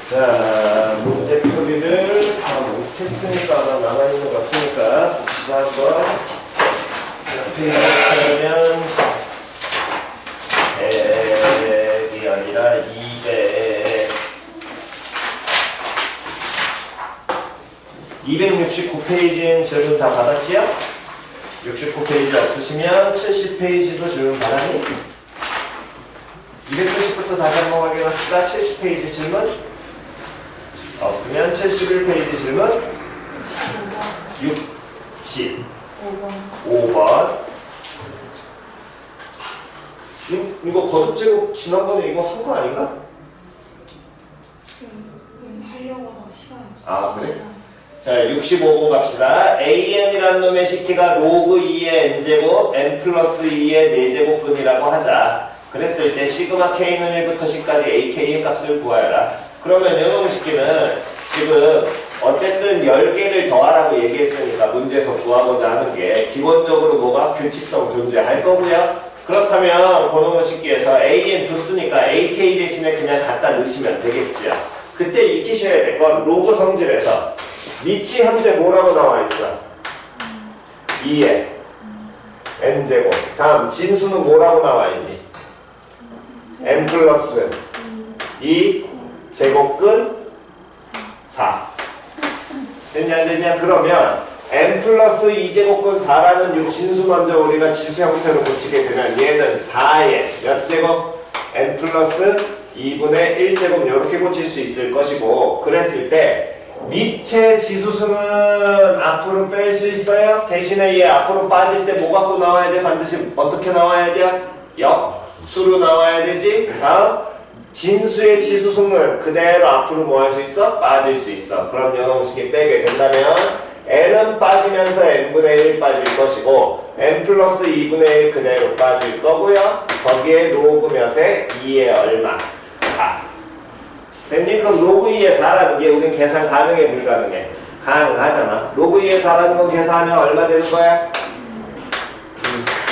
자, 문제풀이를 다 못했으니까 아마 남아있는 것 같으니까 봅시다 한번. 옆에 이렇게 하면 100이 아니라 200 269페이지인 질문 다 받았지요? 69페이지 없으시면 70페이지도 질문 받았니? 270부터 다시 한번 확인합시다. 70페이지 질문 없으면 71페이지 질문 65번 이거 거듭제곱 지난번에 이거 한 거 아닌가? 하려고 하다가 시간이 없어. 아 그래? 자 65번 갑시다. AN이라는 놈의 식기가 로그 2의 n제곱 n 플러스 2의 4제곱근이라고 하자. 그랬을 때 시그마 k는 1부터 10까지 ak의 값을 구하여라. 그러면 이놈의 식기는 지금 어쨌든 10개를 더하라고 얘기했으니까 문제에서 구하고자 하는 게 기본적으로 뭐가 규칙성 존재할 거고요. 그렇다면 그놈의 식기에서 an 줬으니까 ak 대신에 그냥 갖다 넣으시면 되겠지요. 그때 익히셔야 될 건 로그 성질에서 밑이 현재 뭐라고 나와 있어? 2에 n제곱. 다음 진수는 뭐라고 나와 있니? n 플러스 2 제곱근 4. 됐냐 안 됐냐? 그러면 n 플러스 2제곱근 4라는 이 진수 먼저 우리가 지수 형태로 고치게 되면 얘는 4의 몇 제곱? n 플러스 2분의 1제곱 이렇게 고칠 수 있을 것이고, 그랬을 때 밑의 지수수는 앞으로 뺄 수 있어요? 대신에 얘 앞으로 빠질 때 뭐 갖고 나와야 돼? 반드시 어떻게 나와야 돼요? 역수로 나와야 되지? 다음 진수의 지수수는 그대로 앞으로 뭐 할 수 있어? 빠질 수 있어. 그럼 요놈식이 빼게 된다면 n은 빠지면서 n분의 1 빠질 것이고 n 플러스 2분의 1 그대로 빠질 거고요. 거기에 로그 몇에 2에 얼마? 4. 됐니? 그럼 로그 2에 4라는 게 우린 계산 가능해 불가능해? 가능하잖아. 로그 2에 4라는 건 계산하면 얼마 되는 거야?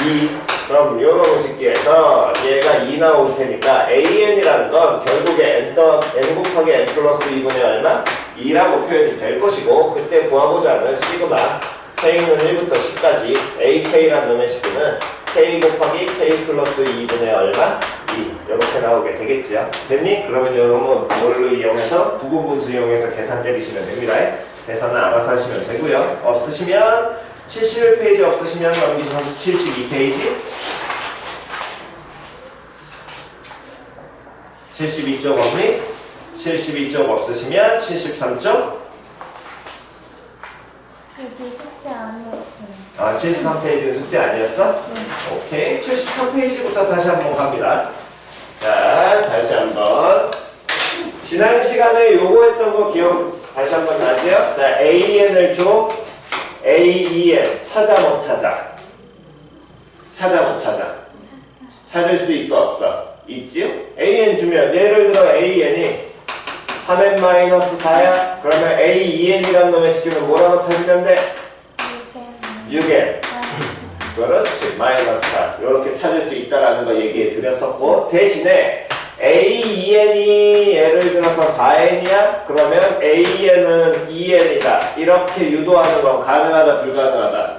2. 그럼 요놈 식기에서 얘가 2 나올 테니까 an이라는 건 결국에 n 곱하기 n 플러스 2분의 얼마? 2라고 표현이 될 것이고, 그때 구하고자 하는 시그마 k는 1부터 10까지 ak라는 놈의 식기는 k 곱하기 k 플러스 2분의 얼마? 2 이렇게 나오게 되겠지요. 됐니? 그러면 요놈은 뭘로 이용해서 부분분수 이용해서 계산 때리시면 됩니다. 계산은 알아서 하시면 되고요. 없으시면 71페이지 없으시면 넘기셔서 72페이지 72쪽 없니? 72쪽 없으시면 73쪽 여기 숙제 아니었어요. 아 73페이지는 숙제 아니었어? 네. 오케이 73페이지부터 다시 한번 갑니다. 자 다시 한번 지난 시간에 요거 했던 거 기억 다시 한번 나지요? 자 AN을 줘 AEN 찾아 못 찾아? 찾아 못 찾아? 찾을 수 있어 없어? 있지요? AN 주면 예를 들어 AN이 3n-4야? 그러면 AEN이라는 놈의 식기는 뭐라고 찾으면 돼? 6n 그렇지 마이너스 4 이렇게 찾을 수 있다라는 거 얘기해 드렸었고, 대신에 AEN이 예를 들어서 4n이야? 그러면 AN은 2n이다 이렇게 유도하는 건 가능하다 불가능하다?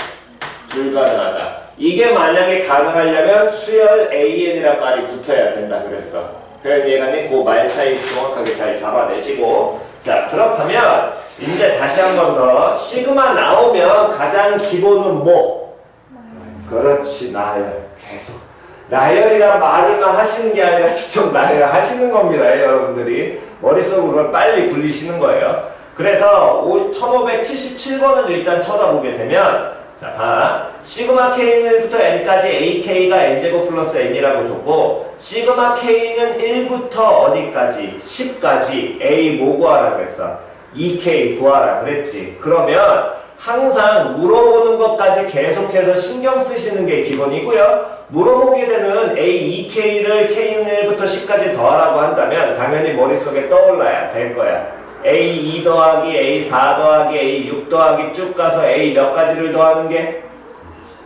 불가능하다. 이게 만약에 가능하려면 수열 AN이란 말이 붙어야 된다 그랬어. 그래서 얘가는 그 말 차이 정확하게 잘 잡아내시고, 자 그렇다면 이제 다시 한 번 더 시그마 나오면 가장 기본은 뭐? 그렇지 나열. 계속 나열이란 말을만 하시는 게 아니라 직접 나열하시는 겁니다. 여러분들이 머릿속으로 그걸 빨리 굴리시는 거예요. 그래서 1577번을 일단 쳐다보게 되면 자 봐. 시그마 k는 1부터 n까지 ak가 n제곱 플러스 n이라고 줬고, 시그마 k는 1부터 어디까지? 10까지 a 뭐 구하라 그랬어? 2k 구하라 그랬지. 그러면 항상 물어보는 것까지 계속해서 신경 쓰시는 게 기본이고요. 물어보게 되는 A2K를 K는 1부터 10까지 더하라고 한다면 당연히 머릿속에 떠올라야 될 거야. A2 더하기 A4 더하기 A6 더하기 쭉 가서 A 몇 가지를 더하는 게?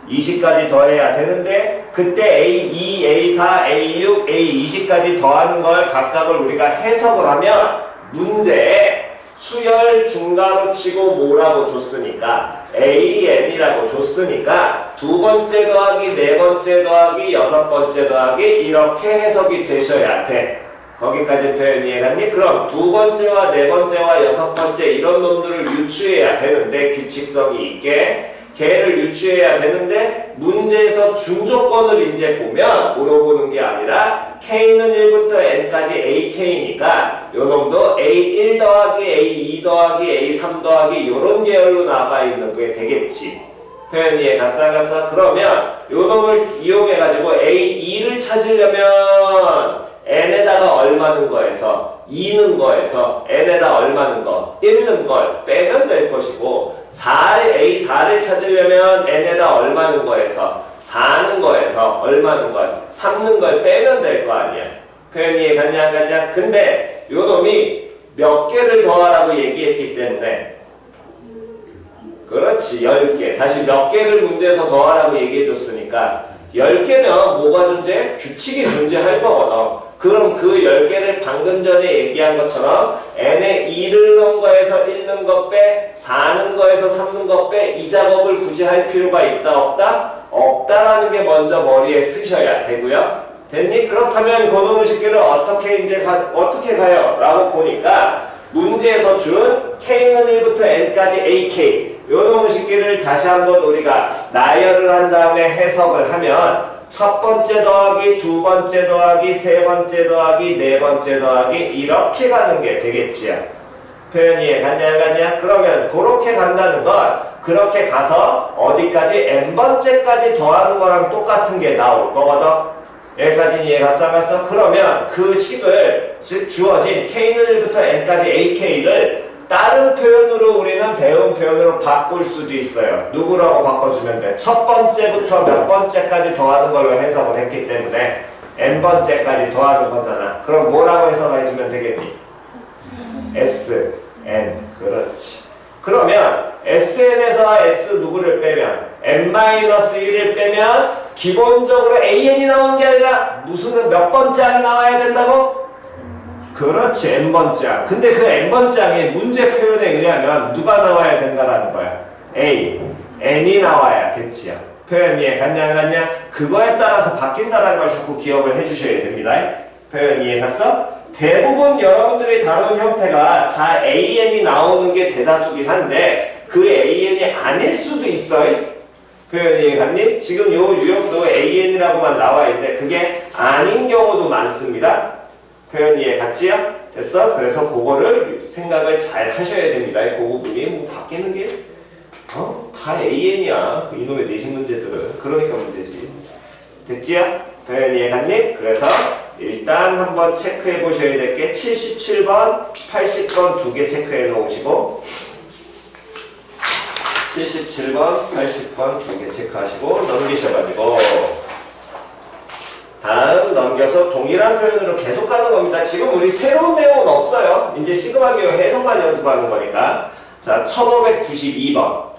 20까지 더해야 되는데, 그때 A2, A4, A6, A20까지 더하는 걸 각각을 우리가 해석을 하면 문제에 수열 중괄호 치고 뭐라고 줬으니까 AN이라고 줬으니까 두 번째 더하기 네 번째 더하기 여섯 번째 더하기 이렇게 해석이 되셔야 돼. 거기까지 표현 이해갔니? 그럼 두 번째와 네 번째와 여섯 번째 이런 놈들을 유추해야 되는데 규칙성이 있게 걔를 유추해야 되는데 문제에서 준조건을 이제 보면 물어보는 게 아니라 K는 1부터 N까지 AK니까 요놈도 A1 더하기 A2 더하기 A3 더하기 요런 계열로 나와 있는 게 되겠지. 표현 이해 갔어 안 갔어? 그러면 요놈을 이용해가지고 A2를 찾으려면 N에다가 얼마 넣은 거에서 2 넣은 거에서 N에다 얼마 넣은 거 1 넣은 걸 빼면 될 것이고 A4를 찾으려면 N에다 얼마 넣은 거에서 4 넣은 거에서 얼마 넣은 걸 3 넣은 걸 빼면 될 거 아니야. 표현 이해 갔냐 안 갔냐? 근데 요 놈이 몇 개를 더하라고 얘기했기 때문에 그렇지 10개 다시 몇 개를 문제에서 더하라고 얘기해줬으니까 10개면 뭐가 존재해? 규칙이 존재할 거거든. 그럼 그 10개를 방금 전에 얘기한 것처럼 n에 2를 넣은 거에서 1 넣은 것 빼, 4 넣은 거에서 3 넣은 것 빼, 이 작업을 굳이 할 필요가 있다 없다? 없다라는 게 먼저 머리에 쓰셔야 되고요. 됐니? 그렇다면 그놈의 식기를 어떻게 가요? 라고 보니까 문제에서 준 K는 1부터 N까지 AK 요놈의 식기를 다시 한번 우리가 나열을 한 다음에 해석을 하면 첫 번째 더하기, 두 번째 더하기, 세 번째 더하기, 네 번째 더하기 이렇게 가는 게 되겠지요. 표현 이해 갔냐 안 갔냐? 그러면 그렇게 간다는 건 그렇게 가서 어디까지 n번째까지 더하는 거랑 똑같은 게 나올 거거든. 여기까지 이해 갔어 안 갔어? 그러면 그 식을 즉 주어진 K는 1부터 N까지 AK를 다른 표현으로 우리는 배운 표현으로 바꿀 수도 있어요. 누구라고 바꿔주면 돼? 첫 번째부터 몇 번째까지 더하는 걸로 해석을 했기 때문에 n번째까지 더하는 거잖아. 그럼 뭐라고 해석해주면 되겠니? S, N. 그렇지. 그러면 SN에서 S 누구를 빼면 N-1을 빼면 기본적으로 AN이 나오는 게 아니라 무슨 몇 번째 항이 나와야 된다고? 그렇지 n번째 항. 근데 그 n번째 항의 문제 표현에 의하면 누가 나와야 된다라는 거야? A, N이 나와야겠지요. 표현 이해 갔냐 안 갔냐? 그거에 따라서 바뀐다는 걸 자꾸 기억을 해주셔야 됩니다. 표현 이해 갔어? 대부분 여러분들이 다룬 형태가 다 AN이 나오는 게 대다수긴 한데 그 AN이 아닐 수도 있어요. 표현 이해 갔니? 지금 요 유형도 AN이라고만 나와 있는데 그게 아닌 경우도 많습니다. 표현 이해 갔지요? 됐어? 그래서 그거를 생각을 잘 하셔야 됩니다. 그 부분이 뭐 바뀌는 게 다 AN이야. 그 이놈의 내신 문제들은. 그러니까 문제지. 됐지요? 표현 이해 갔니? 그래서 일단 한번 체크해 보셔야 될 게 77번, 80번 두 개 체크해 놓으시고 77번, 80번 두 개 체크하시고 넘기셔가지고 다음 넘겨서 동일한 표현으로 계속 가는 겁니다. 지금 우리 새로운 내용은 없어요. 이제 시그마 기호 해석만 연습하는 거니까. 자, 1592번.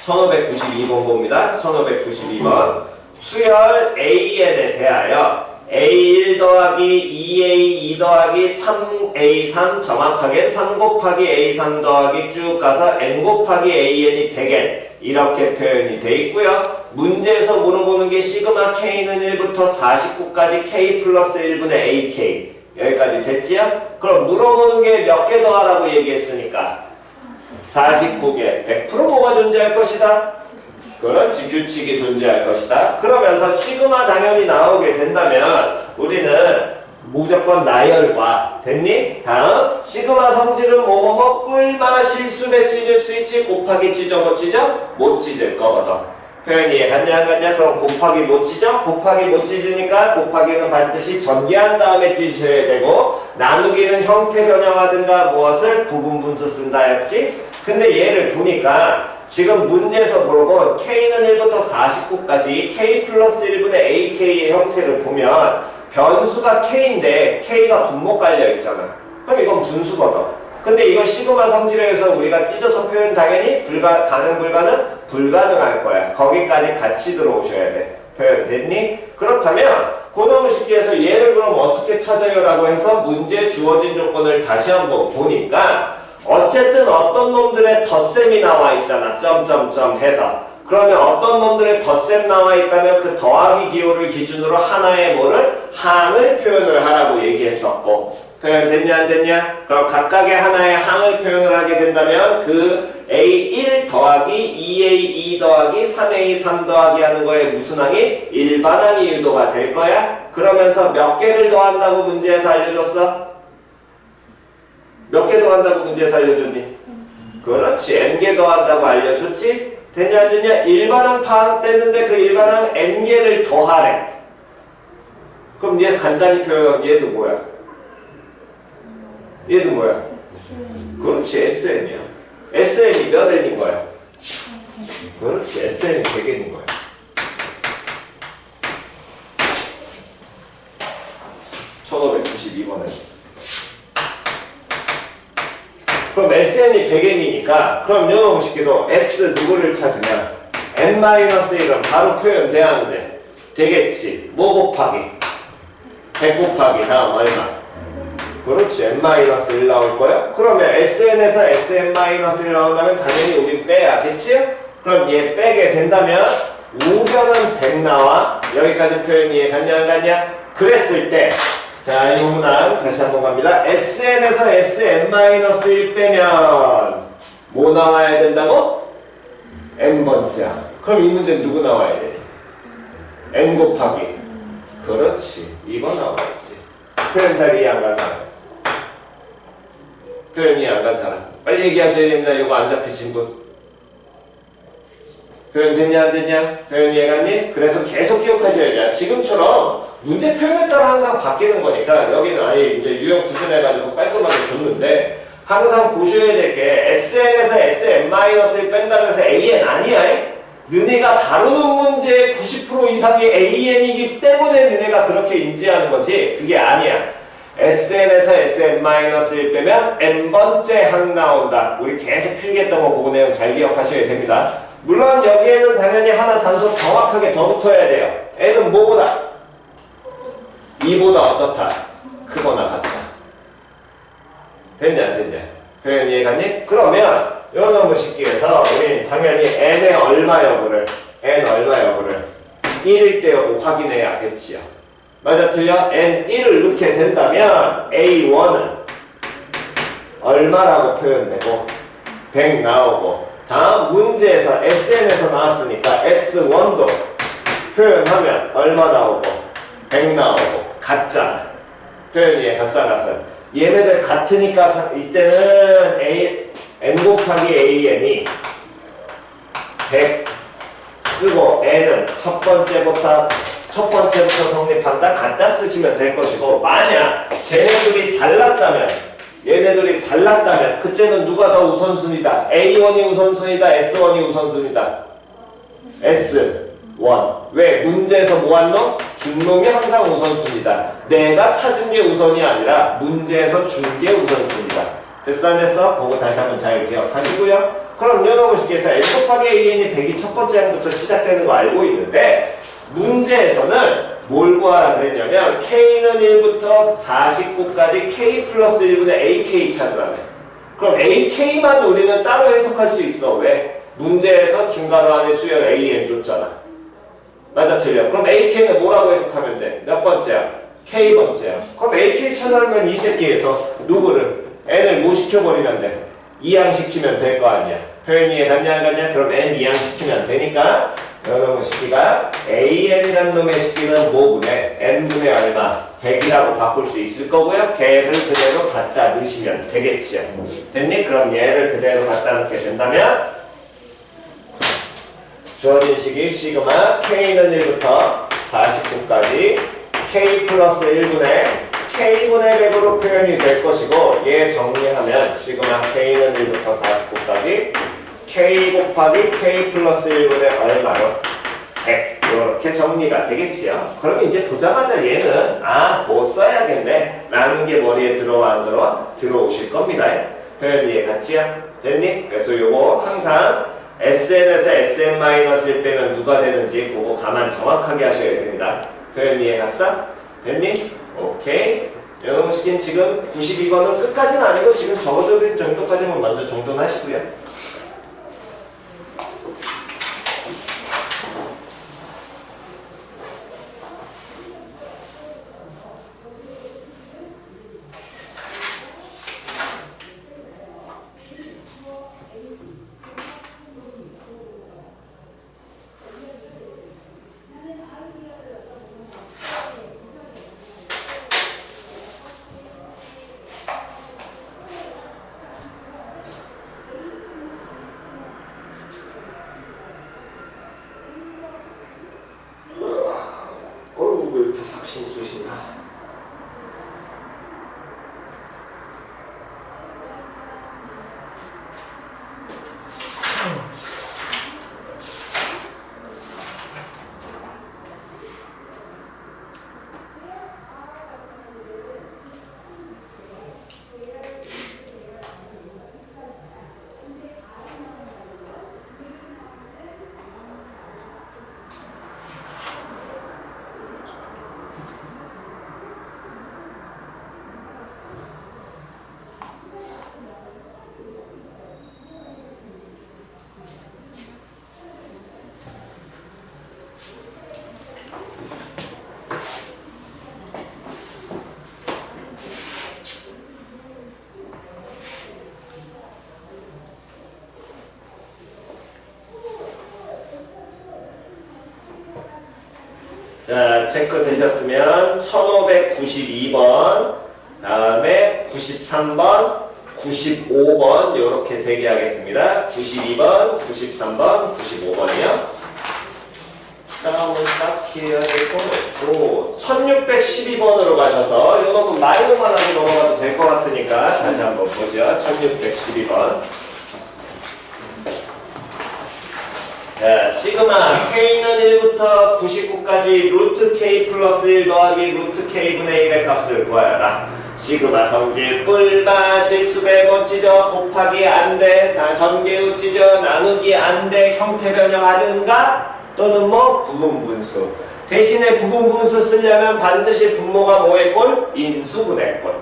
1592번 봅니다. 1592번. 수열 AN에 대하여 A1 더하기 2A2 더하기 3A3 정확하게 3 곱하기 A3 더하기 쭉 가서 N 곱하기 AN이 100N 이렇게 표현이 돼 있고요. 문제에서 물어보는 게 시그마 K는 1부터 49까지 K 플러스 1분의 AK 여기까지 됐지요? 그럼 물어보는 게 몇 개 더하라고 얘기했으니까 49개 100% 뭐가 존재할 것이다? 그렇지 규칙이 존재할 것이다. 그러면서 시그마 당연히 나오게 된다면 우리는 무조건 나열과 됐니? 다음 시그마 성질은 뭐뭐뭐 꿀마 실수배 찢을 수 있지 곱하기 찢어 못 찢어? 못 찢을 거거든. 표현 이해 갔냐 안 갔냐? 그럼 곱하기 못 찢어? 곱하기 못 찢으니까 곱하기는 반드시 전개한 다음에 찢으셔야 되고 나누기는 형태 변형하든가 무엇을 부분분수 쓴다였지? 근데 얘를 보니까 지금 문제에서 물어본 K는 1부터 49까지 K 플러스 1분의 AK의 형태를 보면 변수가 K인데 K가 분모 깔려 있잖아. 그럼 이건 분수거든. 근데 이거 시그마 성질에 의해서 우리가 찢어서 표현 당연히 가능 불가능할 거야. 거기까지 같이 들어오셔야 돼. 표현 됐니? 그렇다면 고정식기에서 얘를 그럼 어떻게 찾아요? 라고 해서 문제 주어진 조건을 다시 한번 보니까 어쨌든 어떤 놈들의 덧셈이 나와 있잖아. 점점점 해서. 그러면 어떤 놈들의 덧셈 나와 있다면 그 더하기 기호를 기준으로 하나의 뭐를? 항을 표현을 하라고 얘기했었고. 표현 됐냐 안 됐냐? 그럼 각각의 하나의 항을 표현을 하게 된다면 그 A1 더하기 2A2 더하기 3A 3 더하기 하는 거에 무슨 항이? 일반항이 유도가 될 거야? 그러면서 몇 개를 더한다고 문제에서 알려줬어? 몇 개 더한다고 문제에서 알려줬니? 그렇지. N개 더한다고 알려줬지? 됐냐 안 됐냐? 일반항 파악됐는데 그 일반항 N개를 더하래. 그럼 얘 간단히 표현하면 얘도 뭐야? 얘도 뭐야? 그렇지. SN이야. SN이 몇 N인 거야? 그렇지. SN이 100N인 거야. (1592번에) 그럼 SN이 100N이니까 그럼 요놈 식기도 S 누구를 찾으면 N-1은 바로 표현돼야 하는데 되겠지. 뭐 곱하기? 100 곱하기 다음 얼마? 그렇지. N-1 나올 거야? 그러면 SN에서 SN-1 나온다면 당연히 우린 빼야겠지? 그럼 얘 빼게 된다면 우변은 100 나와. 여기까지 표현이 이해갔냐 안 갔냐? 그랬을 때 자, 이 부분은 다시 한번 갑니다. SN에서 SN-1 빼면 뭐 나와야 된다고? N번째. 그럼 이 문제는 누구 나와야 돼? N 곱하기. 그렇지. 이거 나와야지. 표현 잘 이해 안 간 사람. 표현 이해 안 간 사람. 빨리 얘기하셔야 됩니다. 이거 안 잡히신 분. 표현 됐냐 안 됐냐? 표현 이해 갔니? 그래서 계속 기억하셔야 돼. 지금처럼 문제 표현에 따라 항상 바뀌는 거니까 여기는 아예 이제 유형 구분해가지고 깔끔하게 줬는데 항상 보셔야 될 게 SN에서 SN-을 뺀다고 해서 AN 아니야. 너네가 다루는 문제의 90% 이상이 AN이기 때문에 너네가 그렇게 인지하는 거지 그게 아니야. SN에서 SN-을 빼면 N번째 항 나온다. 우리 계속 필기했던 거 그거 내용 잘 기억하셔야 됩니다. 물론 여기에는 당연히 하나 단서 정확하게 더 붙어야 돼요. N은 뭐보다? 2보다 어떻다? 크거나 같다. 됐냐 안 됐냐? 표현 이해갔니? 그러면 요놈의 식기에서 우린 당연히 n의 얼마 여부를 n 얼마 여부를 1일 때 여부 확인해야겠지요. 맞아 틀려? n 1을 넣게 된다면 a1은 얼마라고 표현되고 100 나오고 다음 문제에서 SN에서 나왔으니까 S1도 표현하면 얼마 나오고 100 나오고 같잖아. 표현이 가싸가싸. 얘네들 같으니까 이때는 n 곱하기 an이 100 쓰고 n은 첫 번째부터 성립한다. 갖다 쓰시면 될 것이고 만약 쟤네들이 달랐다면 얘네들이 달랐다면 그때는 누가 더 우선순위다? A1이 우선순위다? S1이 우선순위다? S1. 왜? 문제에서 뭐 한 놈? 준 놈이 항상 우선순위다. 내가 찾은 게 우선이 아니라 문제에서 준 게 우선순위다. 됐어 안 됐어? 그거 다시 한번 잘 기억하시고요. 그럼 연어보시기에서 N 곱하기 AN이 100이 첫 번째 항부터 시작되는 거 알고 있는데 문제에서는 뭘 구하라 그랬냐면 K는 1부터 49까지 K 플러스 1분의 AK 찾으라며. 그럼 AK만 우리는 따로 해석할 수 있어. 왜? 문제에서 중괄호 안에 수열 AN 줬잖아. 맞아 틀려. 그럼 AK는 뭐라고 해석하면 돼? 몇 번째야? K번째야. 그럼 AK 찾아내면 이 새끼에서 누구를? N을 뭐 시켜버리면 돼? 이항시키면 될 거 아니야. 표현이 이해갔냐 안 갔냐? 그럼 N 이항시키면 되니까 여러분 식기가 AN이란 놈의 식기는 뭐분의 N분의 얼마? 100이라고 바꿀 수 있을 거고요. 걔를 그대로 갖다 넣으시면 되겠죠. 됐니? 그럼 얘를 그대로 갖다 넣게 된다면 주어진 식이 시그마 K는 1부터 49까지 K 플러스 1분의 K분의 100으로 표현이 될 것이고 얘 정리하면 시그마 K는 1부터 49까지 K 곱하기 K 플러스 1분의 얼마로 100 이렇게 정리가 되겠지요. 그럼 이제 보자마자 얘는 뭐 써야겠네 라는 게 머리에 들어와 안 들어와? 들어오실 겁니다. 표현 이해 갔지요? 됐니? 그래서 요거 항상 SN에서 SN-을 빼면 누가 되는지 그거 가만 정확하게 하셔야 됩니다. 표현 이해 갔어? 됐니? 오케이. 요놈 시킨 지금 92번은 끝까지는 아니고 지금 적어줘진 정도까지만 먼저 정돈하시고요. 왜 이렇게 삭신수시나? 자, 체크 되셨으면 1592번, 다음에 93번, 95번 요렇게 세 개 하겠습니다. 92번, 93번, 95번이요. 다음은 딱히 해야 될 건 없고 1612번으로 가셔서 요 놈은 마이너만 하고 넘어가도 될 것 같으니까 다시 한번 보죠. 1612번. 자, 시그마 K는 1부터 99까지 루트 K 플러스 1 더하기 루트 K분의 1의 값을 구하여라. 시그마 성질 뿔마 실수배 멋지죠. 곱하기 안돼. 전개우 찢어 나누기 안돼. 형태 변형하든가 또는 뭐 부분분수. 대신에 부분분수 쓰려면 반드시 분모가 뭐의 꼴? 인수분의 꼴.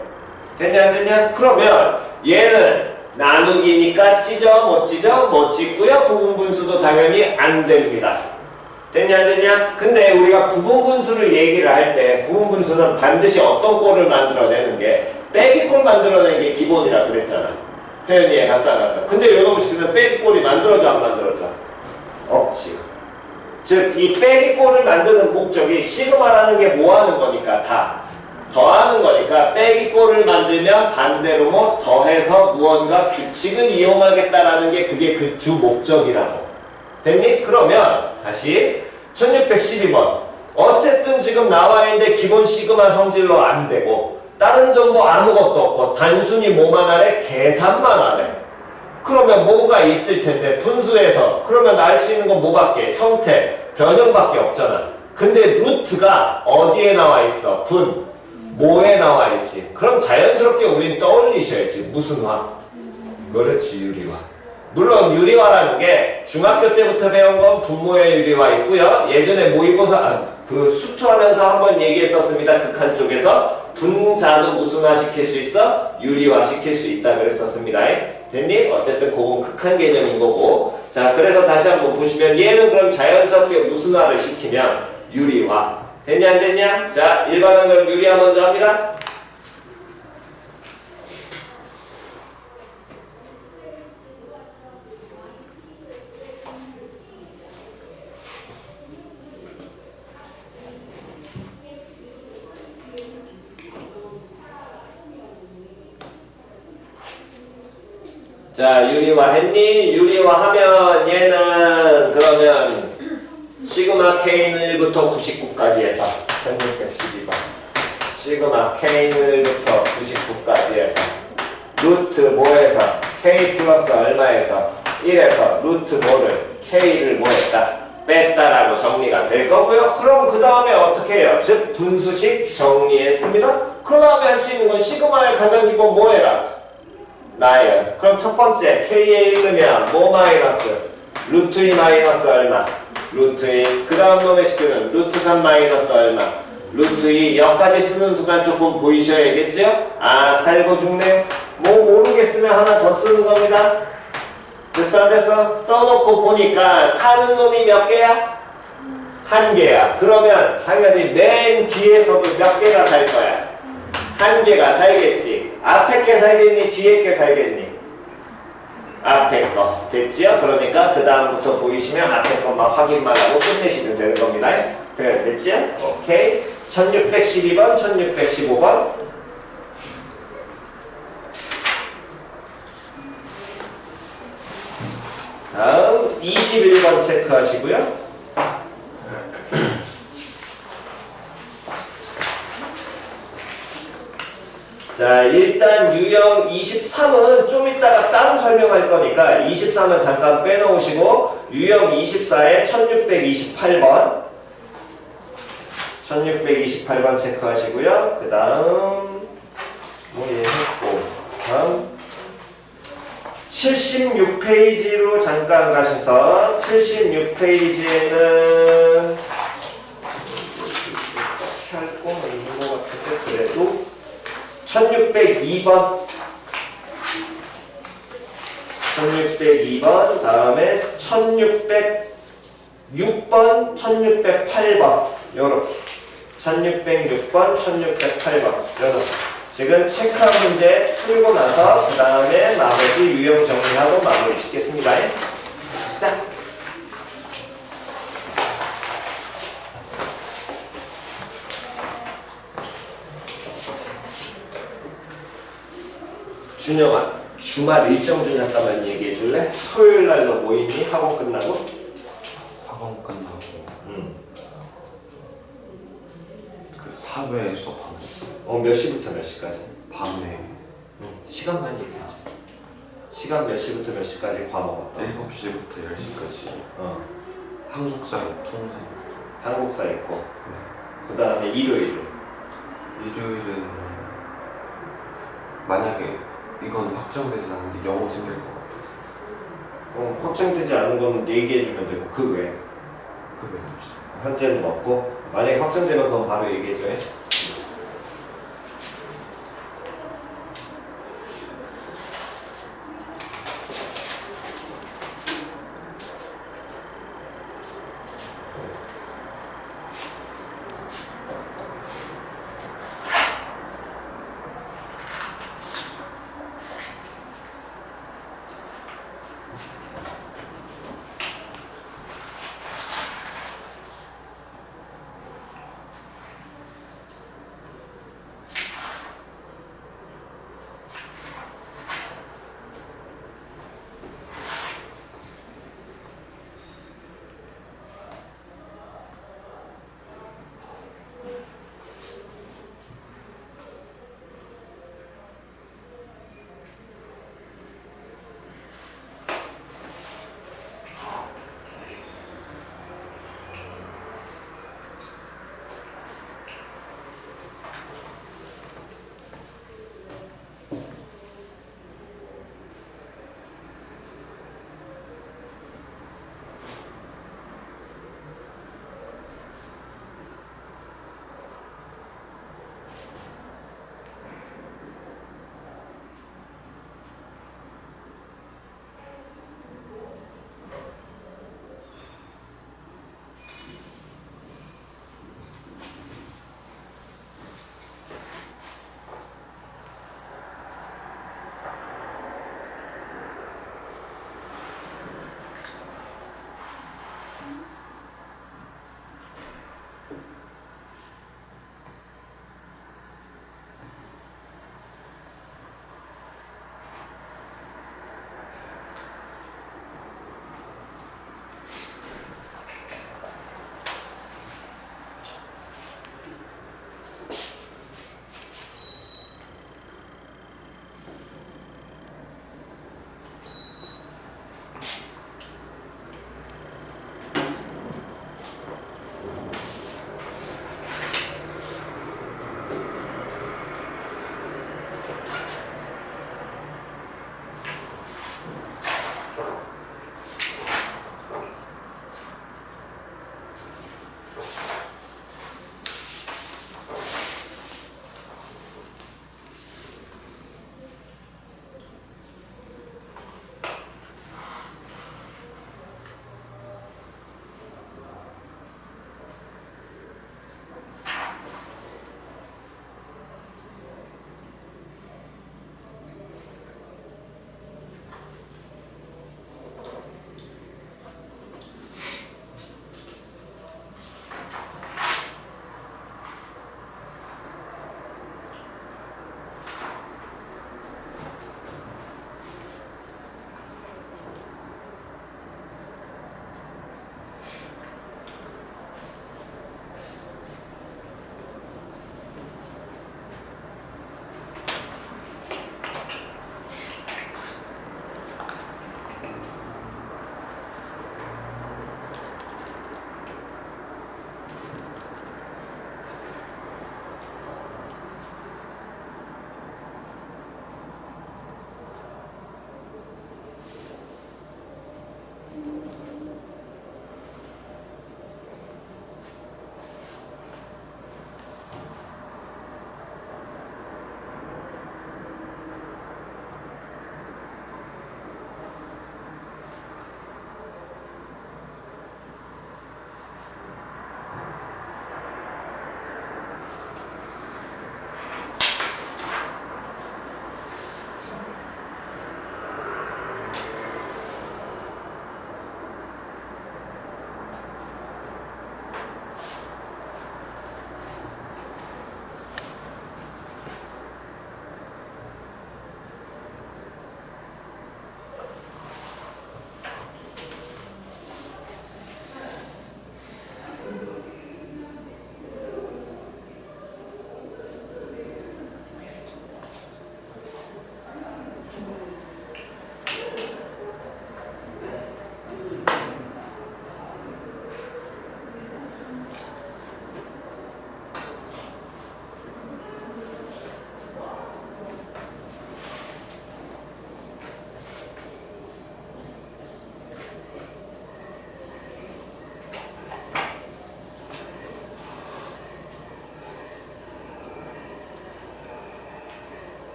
됐냐 안 됐냐? 그러면 얘는 나누기니까 찢어 못 찢어 못 찢고요. 부분분수도 당연히 안 됩니다. 됐냐 안 됐냐? 근데 우리가 부분분수를 얘기를 할 때 부분분수는 반드시 어떤 꼴을 만들어내는 게 빼기 꼴 만들어내는 게 기본이라 그랬잖아. 표현이에 갔어 안 갔어? 근데 요놈 시키면 빼기 꼴이 만들어져 안 만들어져? 없지. 즉 이 빼기 꼴을 만드는 목적이 시그마라는 게 뭐 하는 거니까 다 더하는 거니까 빼기 꼴을 만들면 반대로 뭐 더해서 무언가 규칙을 이용하겠다라는 게 그게 그 주 목적이라고. 됐니? 그러면 다시 1612번 어쨌든 지금 나와 있는데 기본 시그마 성질로 안 되고 다른 정보 아무것도 없고 단순히 뭐만 하래? 계산만 하래. 그러면 뭔가 있을 텐데 분수에서 그러면 알 수 있는 건 뭐밖에? 형태, 변형밖에 없잖아. 근데 루트가 어디에 나와 있어? 뭐에 나와 있지? 그럼 자연스럽게 우린 떠올리셔야지. 무슨 화? 그렇지, 유리화. 물론 유리화라는 게 중학교 때부터 배운 건 분모의 유리화 있고요. 예전에 모의고사 그 수투하면서 한번 얘기했었습니다. 극한 쪽에서 분자도 무슨 화 시킬 수 있어? 유리화 시킬 수 있다 그랬었습니다. 됐니? 어쨌든 그건 극한 개념인 거고. 자, 그래서 다시 한번 보시면 얘는 그럼 자연스럽게 무슨 화를 시키면 유리화. 됐냐 안 됐냐? 자, 일반한 건 유리화 먼저 합니다. 자, 유리화 했니? 유리화 하면 얘는 그러면 시그마 K는 1부터 99까지 해서 1612번 시그마 K는 1부터 99까지 해서 루트 뭐에서 K 플러스 얼마에서 1에서 루트 뭐를 K를 뭐했다? 뺐다라고 정리가 될 거고요. 그럼 그 다음에 어떻게 해요? 즉 분수식 정리했습니다. 그 다음에 할 수 있는 건 시그마의 가장 기본 뭐해라? 나열. 그럼 첫 번째 K에 읽으면 뭐 마이너스? 루트 2 마이너스 얼마? 루트 2. 그 다음 놈의 식구는 루트 3 마이너스 얼마? 루트 2 여기까지 쓰는 순간 조금 보이셔야겠죠? 아 살고 죽네. 뭐 모르겠으면 하나 더 쓰는 겁니다. 됐어 안 됐어? 써놓고 보니까 사는 놈이 몇 개야? 한 개야. 그러면 당연히 맨 뒤에서도 몇 개가 살 거야? 한 개가 살겠지. 앞에 게 살겠니? 뒤에 게 살겠니? 앞에 거. 됐지요? 그러니까 그 다음부터 보이시면 앞에 것만 확인만 하고 끝내시면 되는 겁니다. 그래, 됐지요? 오케이. 1612번, 1615번. 다음 21번 체크하시고요. 자, 일단 유형 23은 좀 이따가 따로 설명할 거니까 23은 잠깐 빼놓으시고 유형 24에 1628번 1628번 체크하시고요. 그 다음 뭐 얘 했고 다음 76페이지로 잠깐 가셔서 76페이지에는 할 거는 있는 것 같은데 그래도 1602번 1602번 다음에 1606번 1608번 요렇게 1606번 1608번 요렇게 지금 체크한 문제 풀고 나서 그 다음에 나머지 유형 정리하고 마무리 짓겠습니다. 자. 준영아, 주말 일정 좀 잠깐만 얘기해 줄래? 토요일 날 너 뭐 있니? 학원 끝나고? 학원 끝나고 응. 그 사회 수업하고 몇 시부터 몇 시까지? 밤에 응. 시간만 얘기해줘. 시간 몇 시부터 몇 시까지 과목 어떤? 7시부터 10시까지 한국사, 통상 한국사 있고 네. 그 다음에 일요일은? 일요일은 만약에 이건 확정되진 않는데 영어 생길 것 같아서 확정되지 않은 거는 얘기해주면 되고 그 외에 그 외에 없어요. 현재는 없고 만약에 확정되면 그건 바로 얘기해줘.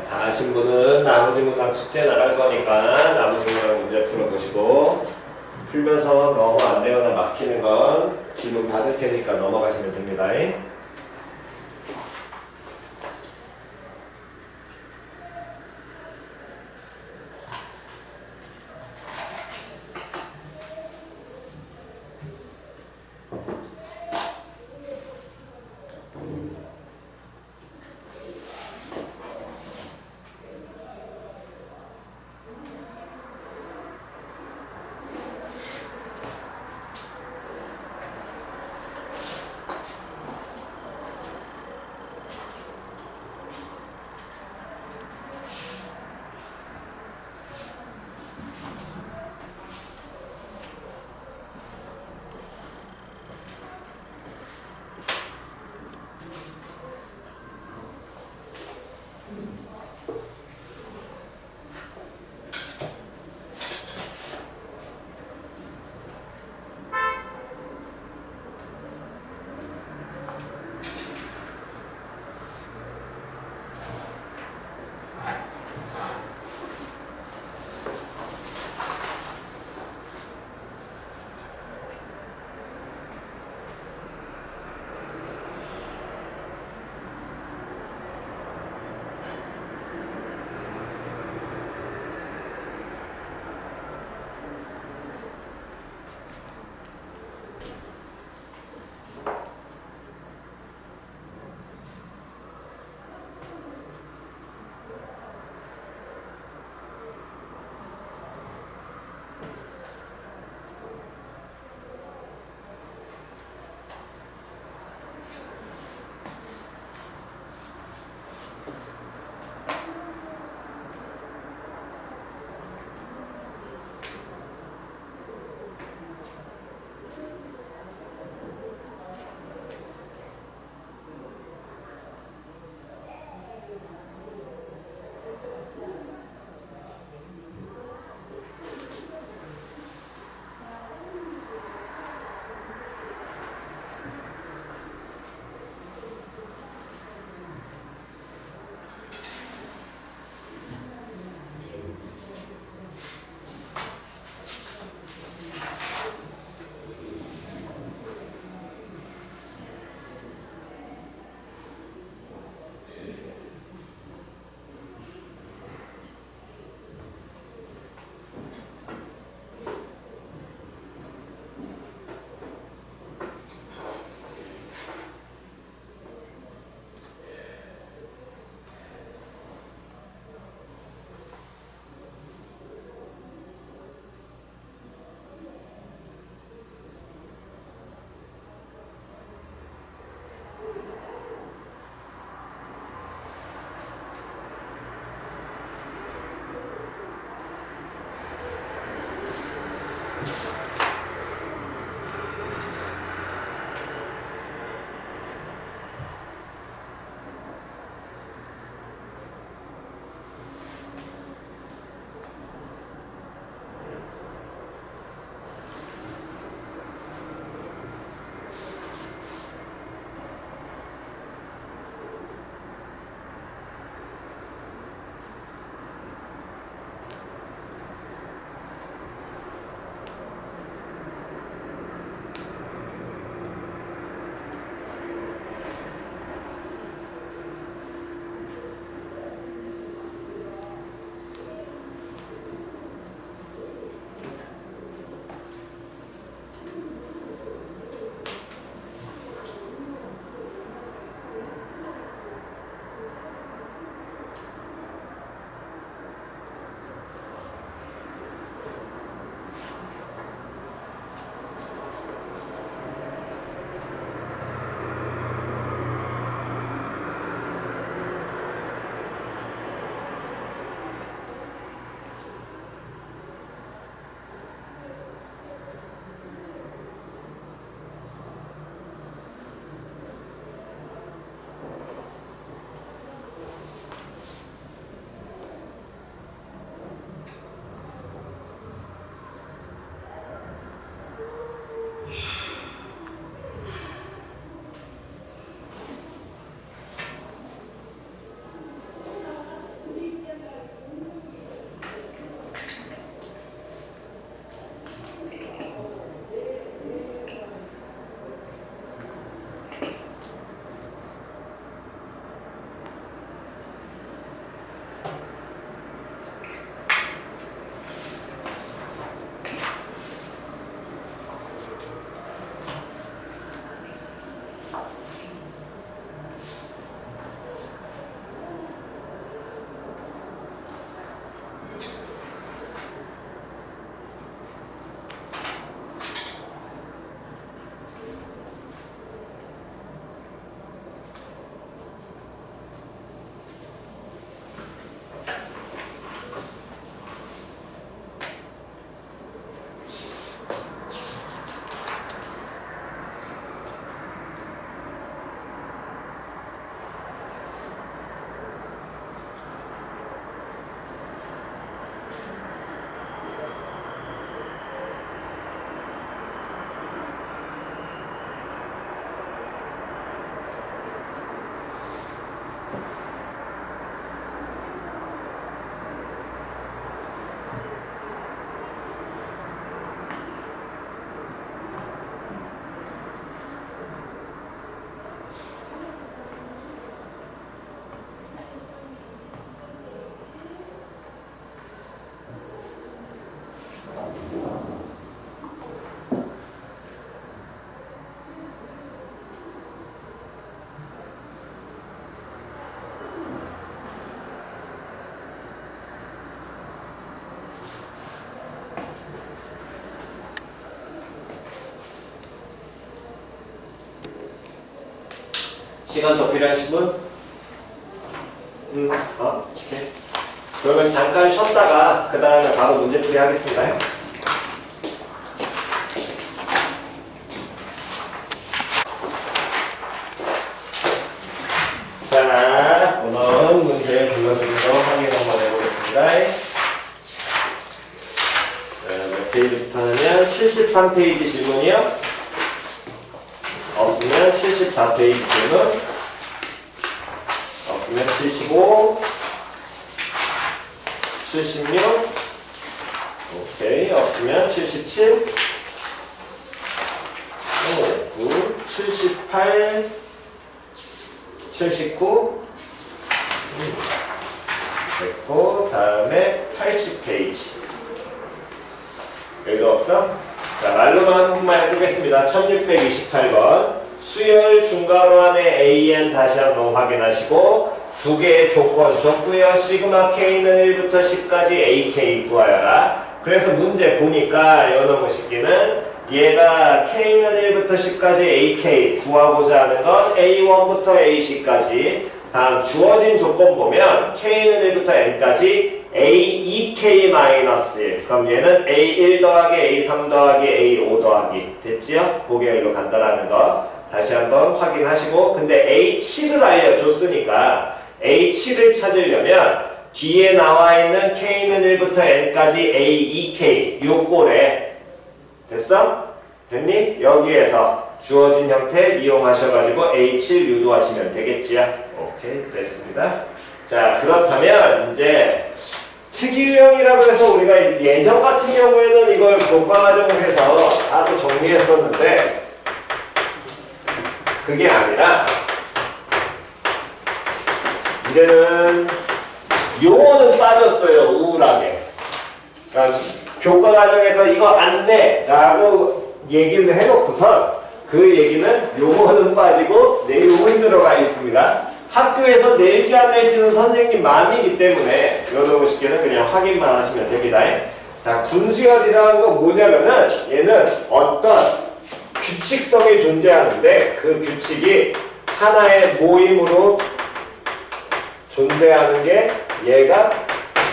다 하신 분은 나머지 문항 숙제 나갈 거니까 나머지 문항 문제 풀어보시고 풀면서 너무 안 되거나 막히는 건 질문 받을 테니까 넘어가시면 됩니다. 시간 더 필요하신 분? 오케이. 그러면 잠깐 쉬었다가 그 다음에 바로 문제풀이 하겠습니다. 자, 오늘 문제 불러드린 거 확인 한번 해보겠습니다. 몇 페이지부터 하면 73페이지 질문이요. 없으면 74페이지 질문, 없으면 75, 76, 오케이, 없으면 77, 9, 78, 79, 됐고, 다음에 80페이지. 여기도 없어? 자, 말로만 한 번만 해보겠습니다. 1628번. 수열 중괄호안의 AN 다시 한번 확인하시고 두 개의 조건 줬고요. 시그마 K는 1부터 10까지 AK 구하여라. 그래서 문제 보니까 요놈의 식기는 얘가 K는 1부터 10까지 AK 구하고자 하는 건 A1부터 AC까지 다음 주어진 조건 보면 K는 1부터 N까지 A2K-1 그럼 얘는 A1 더하기 A3 더하기 A5 더하기 됐지요? 고개일로 간다라는 거 다시 한번 확인하시고 근데 A7을 알려줬으니까 A7을 찾으려면 뒤에 나와있는 K는 1부터 N까지 A2K 요 꼴에 됐어? 됐니? 여기에서 주어진 형태 이용하셔가지고 A7 유도하시면 되겠지요? 오케이 됐습니다. 자 그렇다면 이제 특이유형이라고 해서 우리가 예전 같은 경우에는 이걸 교과과정을 해서 다도 정리했었는데 그게 아니라 이제는 용어는 빠졌어요. 우울하게. 그러니까 교과과정에서 이거 안 돼! 라고 얘기를 해놓고선 그 얘기는 용어는 빠지고 내용은 들어가 있습니다. 학교에서 낼지 안 낼지는 선생님 마음이기 때문에 여러분 쉽게는 그냥 확인만 하시면 됩니다. 자, 군수열이라는 건 뭐냐면은 얘는 어떤 규칙성이 존재하는데 그 규칙이 하나의 모임으로 존재하는 게 얘가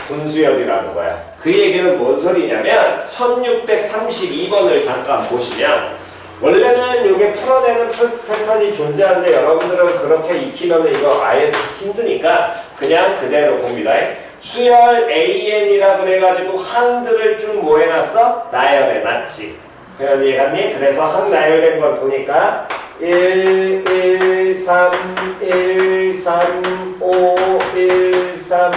군수열이라는 거야. 그 얘기는 뭔 소리냐면 1632번을 잠깐 보시면 원래는 이게 풀어내는 패턴이 존재하는데 여러분들은 그렇게 익히면 이거 아예 힘드니까 그냥 그대로 봅니다. 수열 AN이라 그래가지고 항들을 쭉 뭐 해놨어? 나열해놨지. 그냥 이해갔니? 그래서 항 나열된 걸 보니까 1, 1, 3, 1, 3, 5, 1, 3,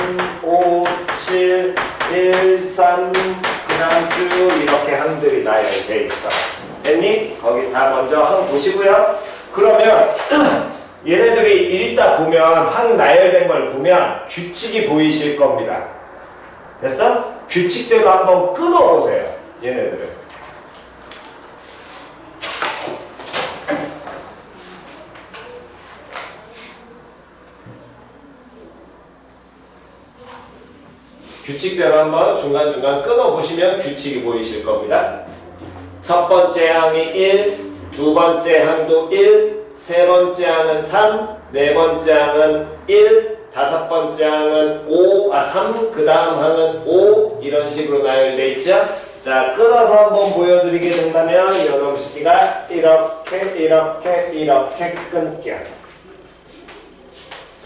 5, 7, 1, 3 그냥 쭉 이렇게 항들이 나열돼 있어. 됐니? 거기 다 먼저 항 보시고요. 그러면 얘네들이 읽다 보면 항 나열된 걸 보면 규칙이 보이실 겁니다. 됐어? 규칙대로 한번 끊어보세요. 얘네들을. 규칙대로 한번 중간중간 끊어보시면 규칙이 보이실 겁니다. 첫 번째 항이 1, 두 번째 항도 1, 세 번째 항은 3, 네 번째 항은 1, 다섯 번째 항은 3, 그 다음 항은 5 이런 식으로 나열되어 있죠. 자, 끊어서 한번 보여드리게 된다면 이놈 새끼가 이렇게 끊겨.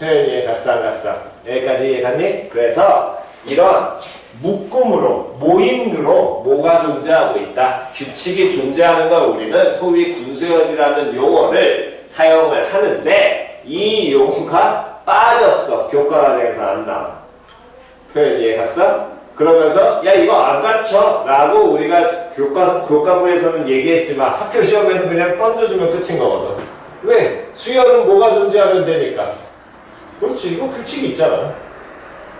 표현 이해 갔어 안 갔어? 여기까지 이해 갔니? 그래서 이런 묶음으로 모임으로 뭐가 존재하고 있다. 규칙이 존재하는 걸 우리는 소위 군수열이라는 용어를 사용을 하는데 이 용어가 빠졌어. 교과과정에서 안 나와. 표현 이해 갔어? 그러면서 야 이거 안 갖춰 라고 우리가 교과부에서는 얘기했지만 학교 시험에는 그냥 던져주면 끝인 거거든. 왜? 수열은 뭐가 존재하면 되니까. 그렇지, 이거 규칙이 있잖아.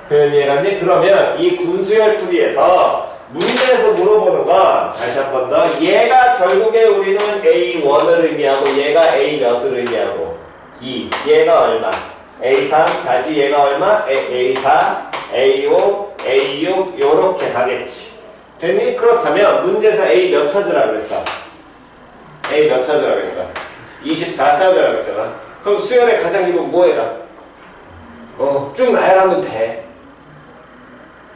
표현 이해갔니? 그러면 이 군수열 풀이에서 문제에서 물어보는 건 다시 한 번 더 얘가 결국에 우리는 A1을 의미하고 얘가 A 몇을 의미하고 2 얘가 얼마 A3 다시 얘가 얼마 A4 A5 A6 요렇게 가겠지. 됐니? 그렇다면 문제에서 A 몇 찾으라 그랬어? A 몇 찾으라 그랬어? 24 찾으라 그랬잖아. 그럼 수열의 가장 기본 뭐 해라? 쭉 나열하면 돼.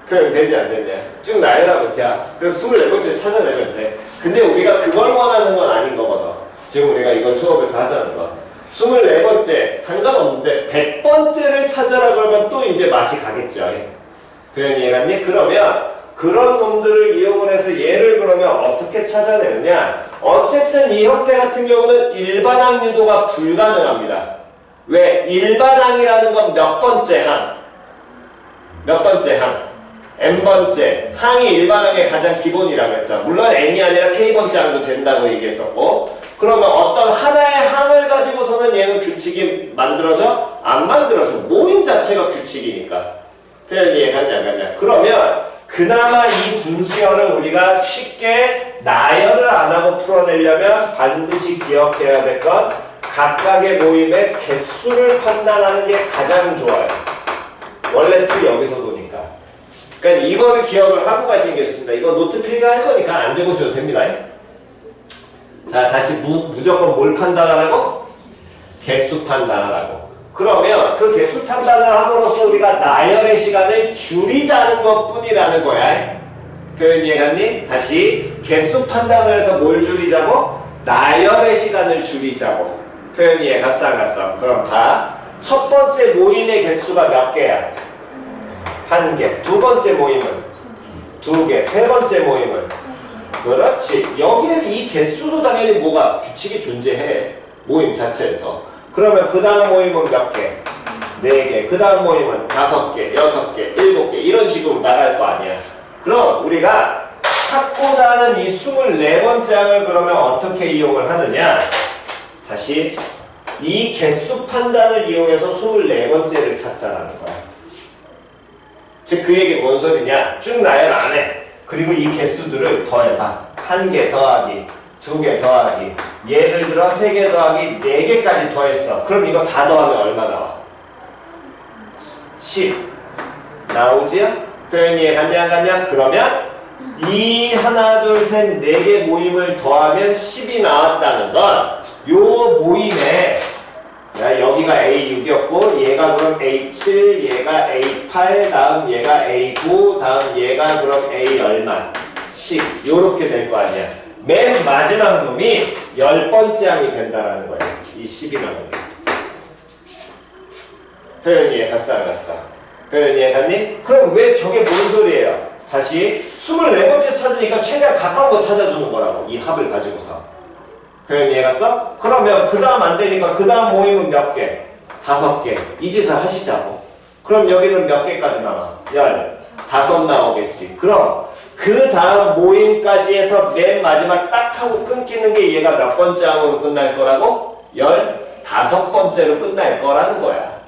표현 됐냐 안 됐냐? 쭉 나열하면 돼. 그래서 24번째 찾아내면 돼. 근데 우리가 그걸 원하는 건 아닌 거거든. 지금 우리가 이걸 수업에서 하자는 거. 24번째 상관없는데 100번째를 찾아라 그러면 또 이제 맛이 가겠죠. 표현 이해갔니? 그러면 그런 놈들을 이용을 해서 얘를 그러면 어떻게 찾아내느냐? 어쨌든 이 형태 같은 경우는 일반항 유도가 불가능합니다. 왜? 일반항이라는 건 몇 번째 항? 몇 번째 항? n번째. 항이 일반항의 가장 기본이라고 했죠. 물론 n이 아니라 k번째 항도 된다고 얘기했었고, 그러면 어떤 하나의 항을 가지고서는 얘는 규칙이 만들어져? 안 만들어져. 모임 자체가 규칙이니까. 표현 이해 갔냐 안 갔냐? 그러면 그나마 이 분수열을 우리가 쉽게 나열을 안 하고 풀어내려면 반드시 기억해야 될 건 각각의 모임의 개수를 판단하는 게 가장 좋아요. 원래 틀 여기서 도니까. 그러니까 이거를 기억을 하고 가시는 게 좋습니다. 이거 노트 필기할 거니까 안 적으셔도 됩니다. 자, 다시 무조건 뭘 판단하라고? 개수 판단하라고. 그러면 그 개수 판단을 함으로써 우리가 나열의 시간을 줄이자는 것 뿐이라는 거야. 표현 이해갔니? 다시 개수 판단을 해서 뭘 줄이자고? 나열의 시간을 줄이자고. 표현 이해 갔어 안 갔어? 그럼 봐. 첫 번째 모임의 개수가 몇 개야? 1개. 두 번째 모임은? 2개. 세 번째 모임은? 그렇지. 여기에서 이 개수도 당연히 뭐가? 규칙이 존재해. 모임 자체에서. 그러면 그 다음 모임은 몇 개? 4개. 그 다음 모임은 5개, 6개, 7개 이런 식으로 나갈 거 아니야. 그럼 우리가 찾고자 하는 이 24번째 항을 그러면 어떻게 이용을 하느냐? 다시 이 개수 판단을 이용해서 24번째를 찾자라는 거야. 즉 그 얘기 뭔 소리냐? 쭉 나열 안 해. 그리고 이 개수들을 더해봐. 1개 더하기, 2개 더하기, 예를 들어 3개 더하기 4개까지 더했어. 그럼 이거 다 더하면 얼마 나와? 10 나오지요? 표현 이해 갔냐 안 갔냐? 그러면 이 하나 둘 셋 4개 모임을 더하면 10이 나왔다는 건 요 모임에 여기가 A6이었고 얘가 그럼 A7, 얘가 A8, 다음 얘가 A9, 다음 얘가 그럼 A 얼마? 10 요렇게 될 거 아니야. 맨 마지막 놈이 10번째 항이 된다라는 거예요. 이 10이라는 게. 표현 이해 갔어 안 갔어? 표현 이해 갔니? 그럼 왜 저게 뭔 소리예요? 다시 24번째 찾으니까 최대한 가까운 거 찾아주는 거라고. 이 합을 가지고서. 표현 이해 갔어? 그러면 그 다음 안 되니까 그 다음 모임은 몇 개? 5개. 이 짓을 하시자고. 그럼 여기는 몇 개까지 나와? 15 나오겠지. 그럼 그 다음 모임까지 해서 맨 마지막 딱 하고 끊기는 게 얘가 몇 번째 항으로 끝날 거라고? 15 5번째로 끝날 거라는 거야.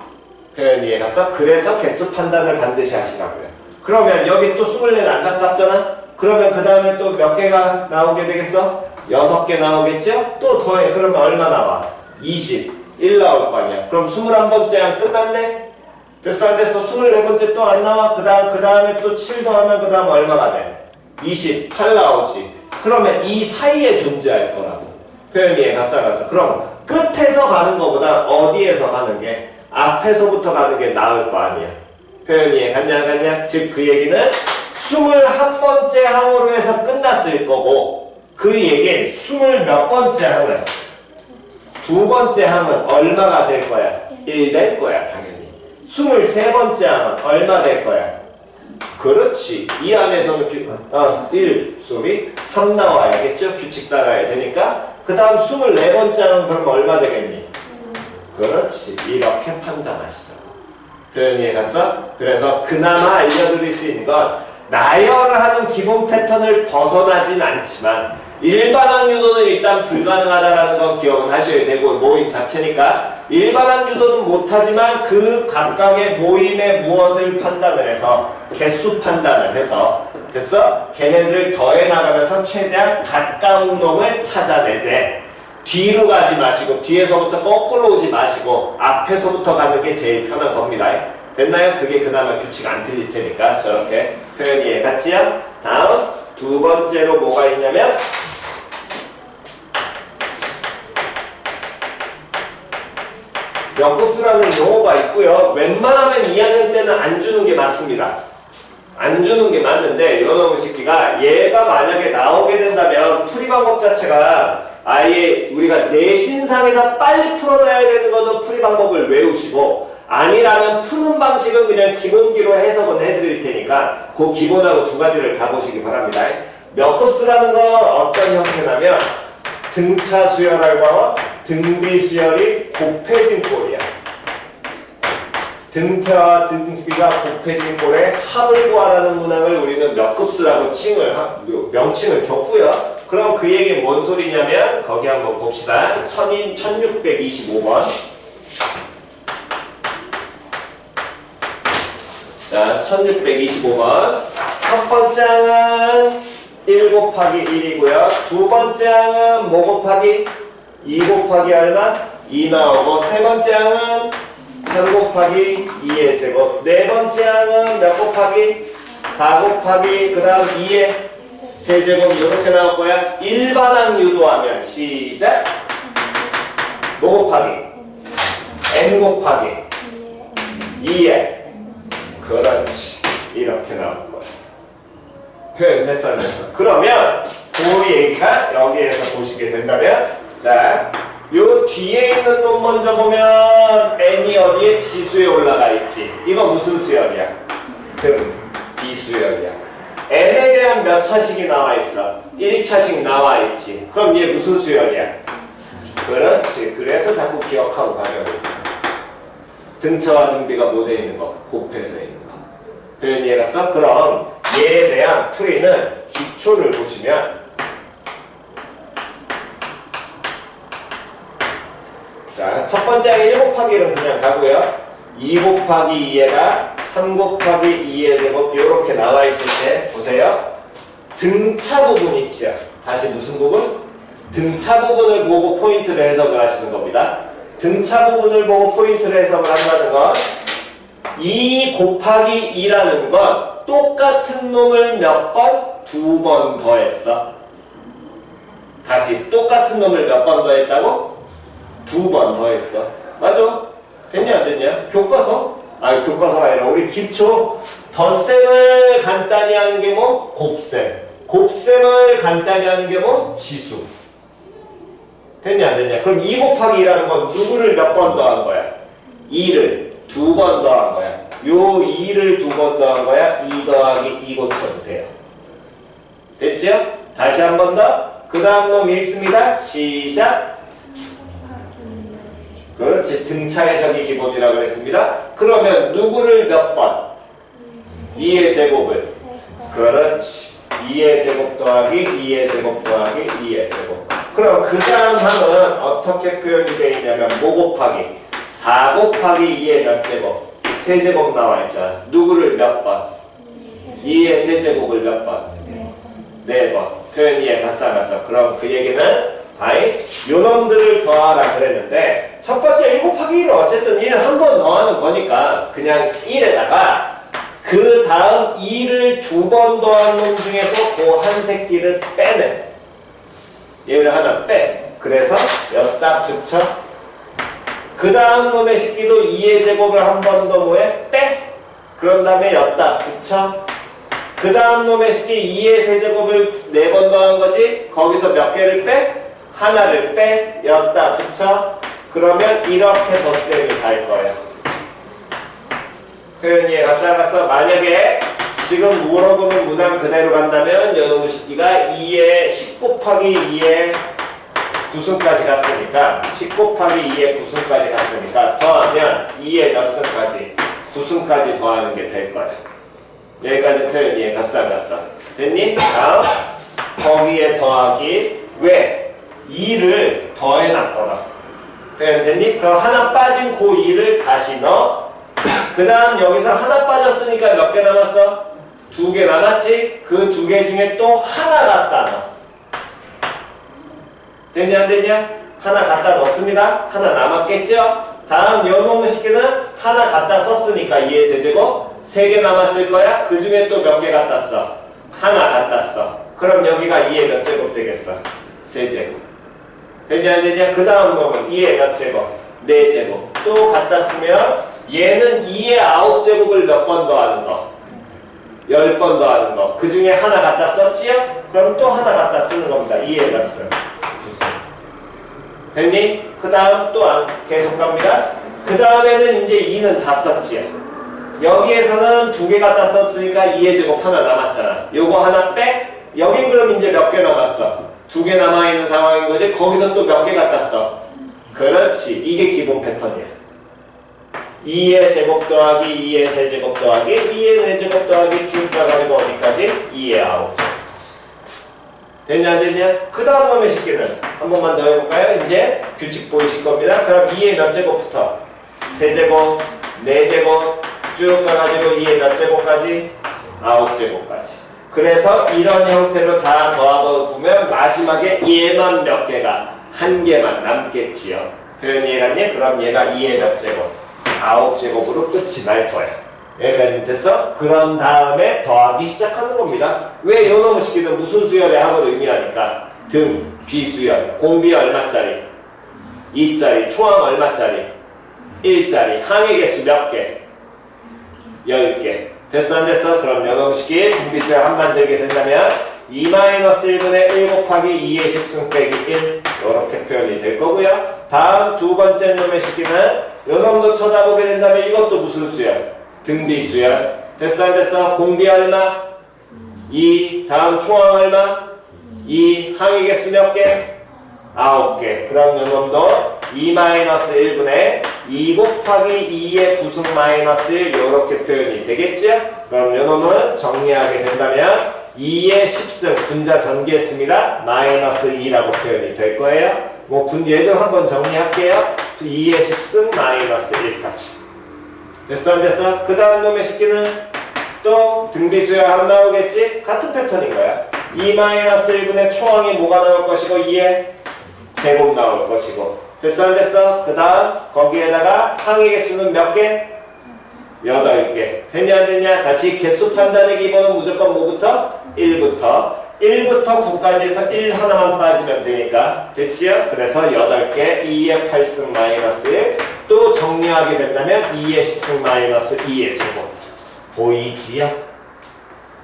표현 이해갔어? 그래서 개수 판단을 반드시 하시라고요. 그러면 여기 또 24는 안 가깝잖아? 그러면 그 다음에 또 몇 개가 나오게 되겠어? 6개 나오겠죠? 또 더해. 그러면 얼마 나와? 21 나올 거 아니야. 그럼 21번째 항 끝났네? 됐어 안 됐어? 24번째 또 안 나와? 그 다음에 또 7 더하면 그 다음 얼마가 돼? 28 나오지. 그러면 이 사이에 존재할 거라고. 표현 이해갔어 안 갔어? 그럼 끝에서 가는 거보다 어디에서 가는 게 앞에서부터 가는 게 나을 거 아니야. 표현 이해갔냐 안 갔냐? 즉 그 얘기는 21번째 항으로 해서 끝났을 거고 그 얘기는 20몇 번째 항은 2번째 항은 얼마가 될 거야? 1 될 거야 당연히. 23번째 항은 얼마 될 거야? 그렇지. 이 안에서는 3 나와야겠죠? 규칙 따라야 되니까. 그 다음 24번째 항은 그럼 얼마 되겠니? 그렇지. 이렇게 판단하시죠. 표현 이해갔어? 그래서 그나마 알려드릴 수 있는 건 나열하는 기본 패턴을 벗어나진 않지만 일반항 유도는 일단 불가능하다라는 건 기억은 하셔야 되고 모임 자체니까 일반항 유도는 못하지만 그 각각의 모임의 무엇을 판단을 해서 개수 판단을 해서 됐어? 걔네들을 더해 나가면서 최대한 가까운 놈을 찾아내되 뒤로 가지 마시고 뒤에서부터 거꾸로 오지 마시고 앞에서부터 가는 게 제일 편한 겁니다. 됐나요? 그게 그나마 규칙 안 틀릴 테니까 저렇게 표현 이해 갔지요? 다음 2번째로 뭐가 있냐면 역급수라는 용어가 있고요. 웬만하면 2학년 때는 안 주는 게 맞습니다. 안 주는 게 맞는데 이놈의 새끼가 얘가 만약에 나오게 된다면 풀이 방법 자체가 아예 우리가 내신상에서 빨리 풀어놔야 되는 거는 풀이 방법을 외우시고 아니라면 푸는 방식은 그냥 기본기로 해석은 해드릴 테니까 그 기본하고 2가지를 가보시기 바랍니다. 몇 급수라는 건 어떤 형태냐면 등차 수열과 등비 수열이 곱해진 꼴이야. 등차와 등비가 곱해진 꼴의 합을 구하라는 문항을 우리는 몇 급수라고 명칭을 줬고요. 그럼 그 얘기는 뭔 소리냐면 거기 한번 봅시다. 1625번. 자, 1625번. 첫 번째 항은 1 곱하기 1이고요. 두 번째 항은 뭐 곱하기? 2 곱하기 얼마? 2 나오고 세 번째 항은 3 곱하기 2의 제곱. 네 번째 항은 몇 곱하기? 4 곱하기 그 다음 2의 세제곱 이렇게 나올 거야. 일반항 유도하면 시작. 뭐 곱하기? n 곱하기 2의 그렇지. 이렇게 나올 거야. 표현 됐어. 그러면 그 얘기가 여기에서 보시게 된다면 자, 요 뒤에 있는 놈 먼저 보면 n이 어디에? 지수에 올라가 있지. 이거 무슨 수열이야? 비수열이야. n에 대한 몇 차식이 나와 있어? 1차식 나와 있지. 그럼 얘 무슨 수열이야? 그렇지. 그래서 자꾸 기억하고 가면 돼. 등차와 등비가 뭐 돼 있는 거? 곱해져 있는 거. 표현 이해갔어? 그럼 얘에 대한 풀이는 기초를 보시면 자, 첫 번째 항 1 곱하기 1은 그냥 가고요. 2 곱하기 2에다 3 곱하기 2의 제곱 이렇게 나와 있을 때 보세요. 등차 부분 있죠. 다시 무슨 부분? 등차 부분을 보고 포인트를 해석을 하시는 겁니다. 등차 부분을 보고 포인트를 해석을 한다는 건 2 곱하기 2라는 건 똑같은 놈을 몇 번? 2번 더했어. 다시 똑같은 놈을 몇 번 더했다고? 2번 더했어. 맞아? 됐냐 안 됐냐? 교과서? 아니 교과서가 아니라 우리 기초. 덧셈을 간단히 하는 게 뭐? 곱셈. 곱셈을 간단히 하는 게 뭐? 지수. 됐냐 안 됐냐? 그럼 2 곱하기 2라는 건 누구를 몇 번 더한 거야? 2를 2번 더한 거야. 요 2를 2번 더한 거야. 2 더하기 2 고쳐도 돼요. 됐죠? 다시 한 번 더. 그 다음 놈 읽습니다. 시작. 그렇지. 등차 해석이 기본이라고 그랬습니다. 그러면 누구를 몇 번? 2의 제곱을. 그렇지. 2의 제곱 더하기 2의 제곱 더하기 2의 제곱. 그럼 그 다음 항은 어떻게 표현이 되어 있냐면 뭐 곱하기 4 곱하기 2의 몇 제곱? 세제곱 나와 있잖아. 누구를 몇 번? 2의 세제곱을 몇 번? 4번. 표현 이해 갔어 안 갔어? 그럼 그 얘기는 아이 요놈들을 더하라 그랬는데 첫 번째 1 곱하기 1은 어쨌든 1을 한 번 더하는 거니까 그냥 1에다가 그 다음 2를 2번 더한 놈 중에서 그 한 새끼를 빼내. 얘를 하나 빼. 그래서 여기다 붙여. 그 다음 놈의 식기도 2의 제곱을 한 번 더 뭐해? 빼. 그런 다음에 여기다 붙여. 그 다음 놈의 식기 2의 세제곱을 4번 더한 거지. 거기서 몇 개를 빼? 하나를 빼. 여기다 붙여. 그러면 이렇게 덧셈이 갈 거예요. 표현 이해가 싹갔어. 만약에 지금 물어보는 문항 그대로 간다면 요놈의 식기가 2의 10 곱하기 2의 9승까지 갔으니까 10 곱하기 2의 9승까지 갔으니까 더하면 2의 몇 승까지? 9승까지 더하는 게 될 거야. 여기까지 표현 이해 갔어 안 갔어? 됐니? 다음 거기에 더하기 왜? 2를 더해놨거든. 표현 됐니? 그럼 하나 빠진 그 2를 다시 넣어. 그 다음 여기서 하나 빠졌으니까 몇 개 남았어? 2개 남았지? 그 2개 중에 또 하나 갖다 넣어. 됐냐 안 됐냐? 하나 갖다 넣습니다. 하나 남았겠죠? 다음 요놈의 식기는 하나 갖다 썼으니까 2의 세제곱 3개 남았을 거야. 그 중에 또 몇 개 갖다 써? 하나 갖다 써. 그럼 여기가 2의 몇 제곱 되겠어? 세제곱. 됐냐 안 됐냐? 그 다음 놈은 2의 몇 제곱? 4제곱. 또 갖다 쓰면 얘는 2의 9제곱을 몇 번 더하는 거? 10번 더하는 거. 그 중에 하나 갖다 썼지요? 그럼 또 하나 갖다 쓰는 겁니다. 2의 몇 승? 9승. 됐니? 그 다음 또 계속 갑니다. 그 다음에는 이제 2는 다 썼지요. 여기에서는 2개 갖다 썼으니까 2의 제곱 하나 남았잖아. 요거 하나 빼? 여긴 그럼 이제 몇 개 남았어? 2개 남아있는 상황인 거지? 거기서 또 몇 개 갖다 써? 그렇지. 이게 기본 패턴이야. 2의 제곱 더하기 2의 세제곱 더하기 2의 4제곱 더하기 쭉 가가지고 어디까지? 2의 9제곱. 됐냐 안 됐냐? 그 다음 놈의 식기는 한 번만 더 해볼까요? 이제 규칙 보이실 겁니다. 그럼 2의 몇 제곱부터? 세제곱, 4제곱 쭉 가가지고 2의 몇 제곱까지? 9제곱까지. 그래서 이런 형태로 다 더해보면 마지막에 얘만 몇 개가? 한 개만 남겠지요. 표현 이해갔니? 그럼 얘가 2의 몇 제곱? 9제곱으로 끝이 날 거야. 여기까지 됐어? 그런 다음에 더하기 시작하는 겁니다. 왜 요놈의 식기는 무슨 수열의 합을 의미하니까? 등, 비수열, 공비 얼마짜리? 2짜리, 초항 얼마짜리? 1짜리, 항의 개수 몇 개? 10개. 됐어 안 됐어? 그럼 요놈의 식기 등비수열 합 만들게 된다면 2-1분의 1 곱하기 2의 10승 빼기 1 이렇게 표현이 될 거고요. 다음 두 번째 놈의 식기는 요놈도 쳐다보게 된다면 이것도 무슨 수열? 등비수열. 됐어 안 됐어? 공비 얼마? 2. 다음 초항 얼마? 2. 항의 개수 몇 개? 9개. 그럼 요놈도 2-1분의 2 곱하기 2의 9승 마이너스 1 이렇게 표현이 되겠죠? 그럼 요놈은 정리하게 된다면 2의 10승 분자 전개했습니다. 마이너스 2라고 표현이 될 거예요. 뭐 얘도 한번 정리할게요. 2의 10승 마이너스 1까지. 됐어 안 됐어? 그 다음 놈의 식기는 또 등비수열 합 나오겠지? 같은 패턴인 거야. 2-1분의 초항이 뭐가 나올 것이고 2의 제곱 나올 것이고. 됐어 안 됐어? 그 다음 거기에다가 항의 개수는 몇 개? 8개. 됐냐 안 됐냐? 다시 개수 판단의 기본은 무조건 뭐부터? 1부터 9까지 해서 1 하나만 빠지면 되니까. 됐지요? 그래서 8개 2의 8승 마이너스 1. 또 정리하게 된다면 2의 10승 마이너스 2의 제곱. 보이지요?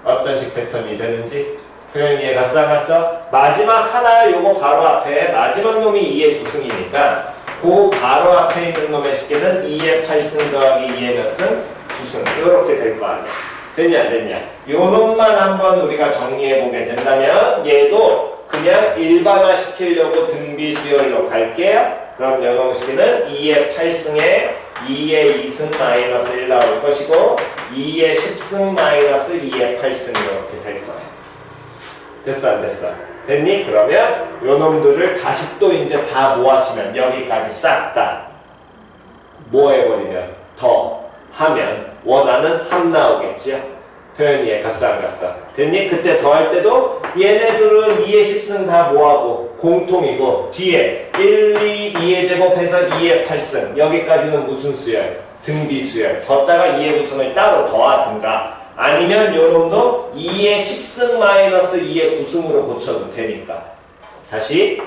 어떤 식 패턴이 되는지. 표현 이해 갔어 안 갔어? 마지막 하나 요거 바로 앞에 마지막 놈이 2의 9승이니까 그 바로 앞에 있는 놈의 식기는 2의 8승 더하기 2의 몇 승? 9승. 이렇게 될 거 아니야. 됐냐 안 됐냐? 요 놈만 한번 우리가 정리해보게 된다면 얘도 그냥 일반화 시키려고 등비수열로 갈게요. 그럼 요 놈의 식기는 2의 8승에 2의 2승 마이너스 1 나올 것이고 2의 10승 마이너스 2의 8승 이렇게 될 거야. 됐어 안 됐어? 됐니? 그러면 요 놈들을 다시 또 이제 다 모아시면 여기까지 싹 다 뭐 해버리면 더 하면 원하는 합 나오겠지요? 표현 이해 갔어 안 갔어? 됐니? 그때 더 할 때도 얘네들은 2의 10승 다 뭐하고 공통이고 뒤에 1, 2, 2의 제곱해서 2의 8승 여기까지는 무슨 수열? 등비수열. 걷다가 2의 9승을 따로 더하든가 아니면 요놈도 2의 10승 마이너스 2의 9승으로 고쳐도 되니까 다시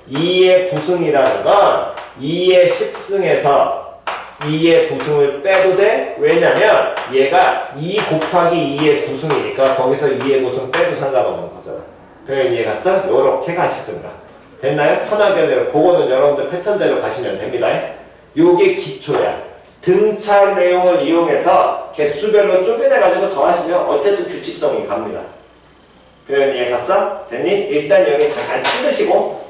2의 9승이라는 건 2의 10승에서 2의 9승을 빼도 돼? 왜냐면 얘가 2 곱하기 2의 9승이니까 거기서 2의 9승 빼도 상관없는 거잖아. 표현 이해 갔어? 요렇게 가시든가. 됐나요? 편하게 대로 그거는 여러분들 패턴대로 가시면 됩니다. 요게 기초야. 등차 내용을 이용해서 개수별로 쪼개내가지고 더하시면 어쨌든 규칙성이 갑니다. 표현 이해 갔어? 됐니? 일단 여기 잠깐 찍으시고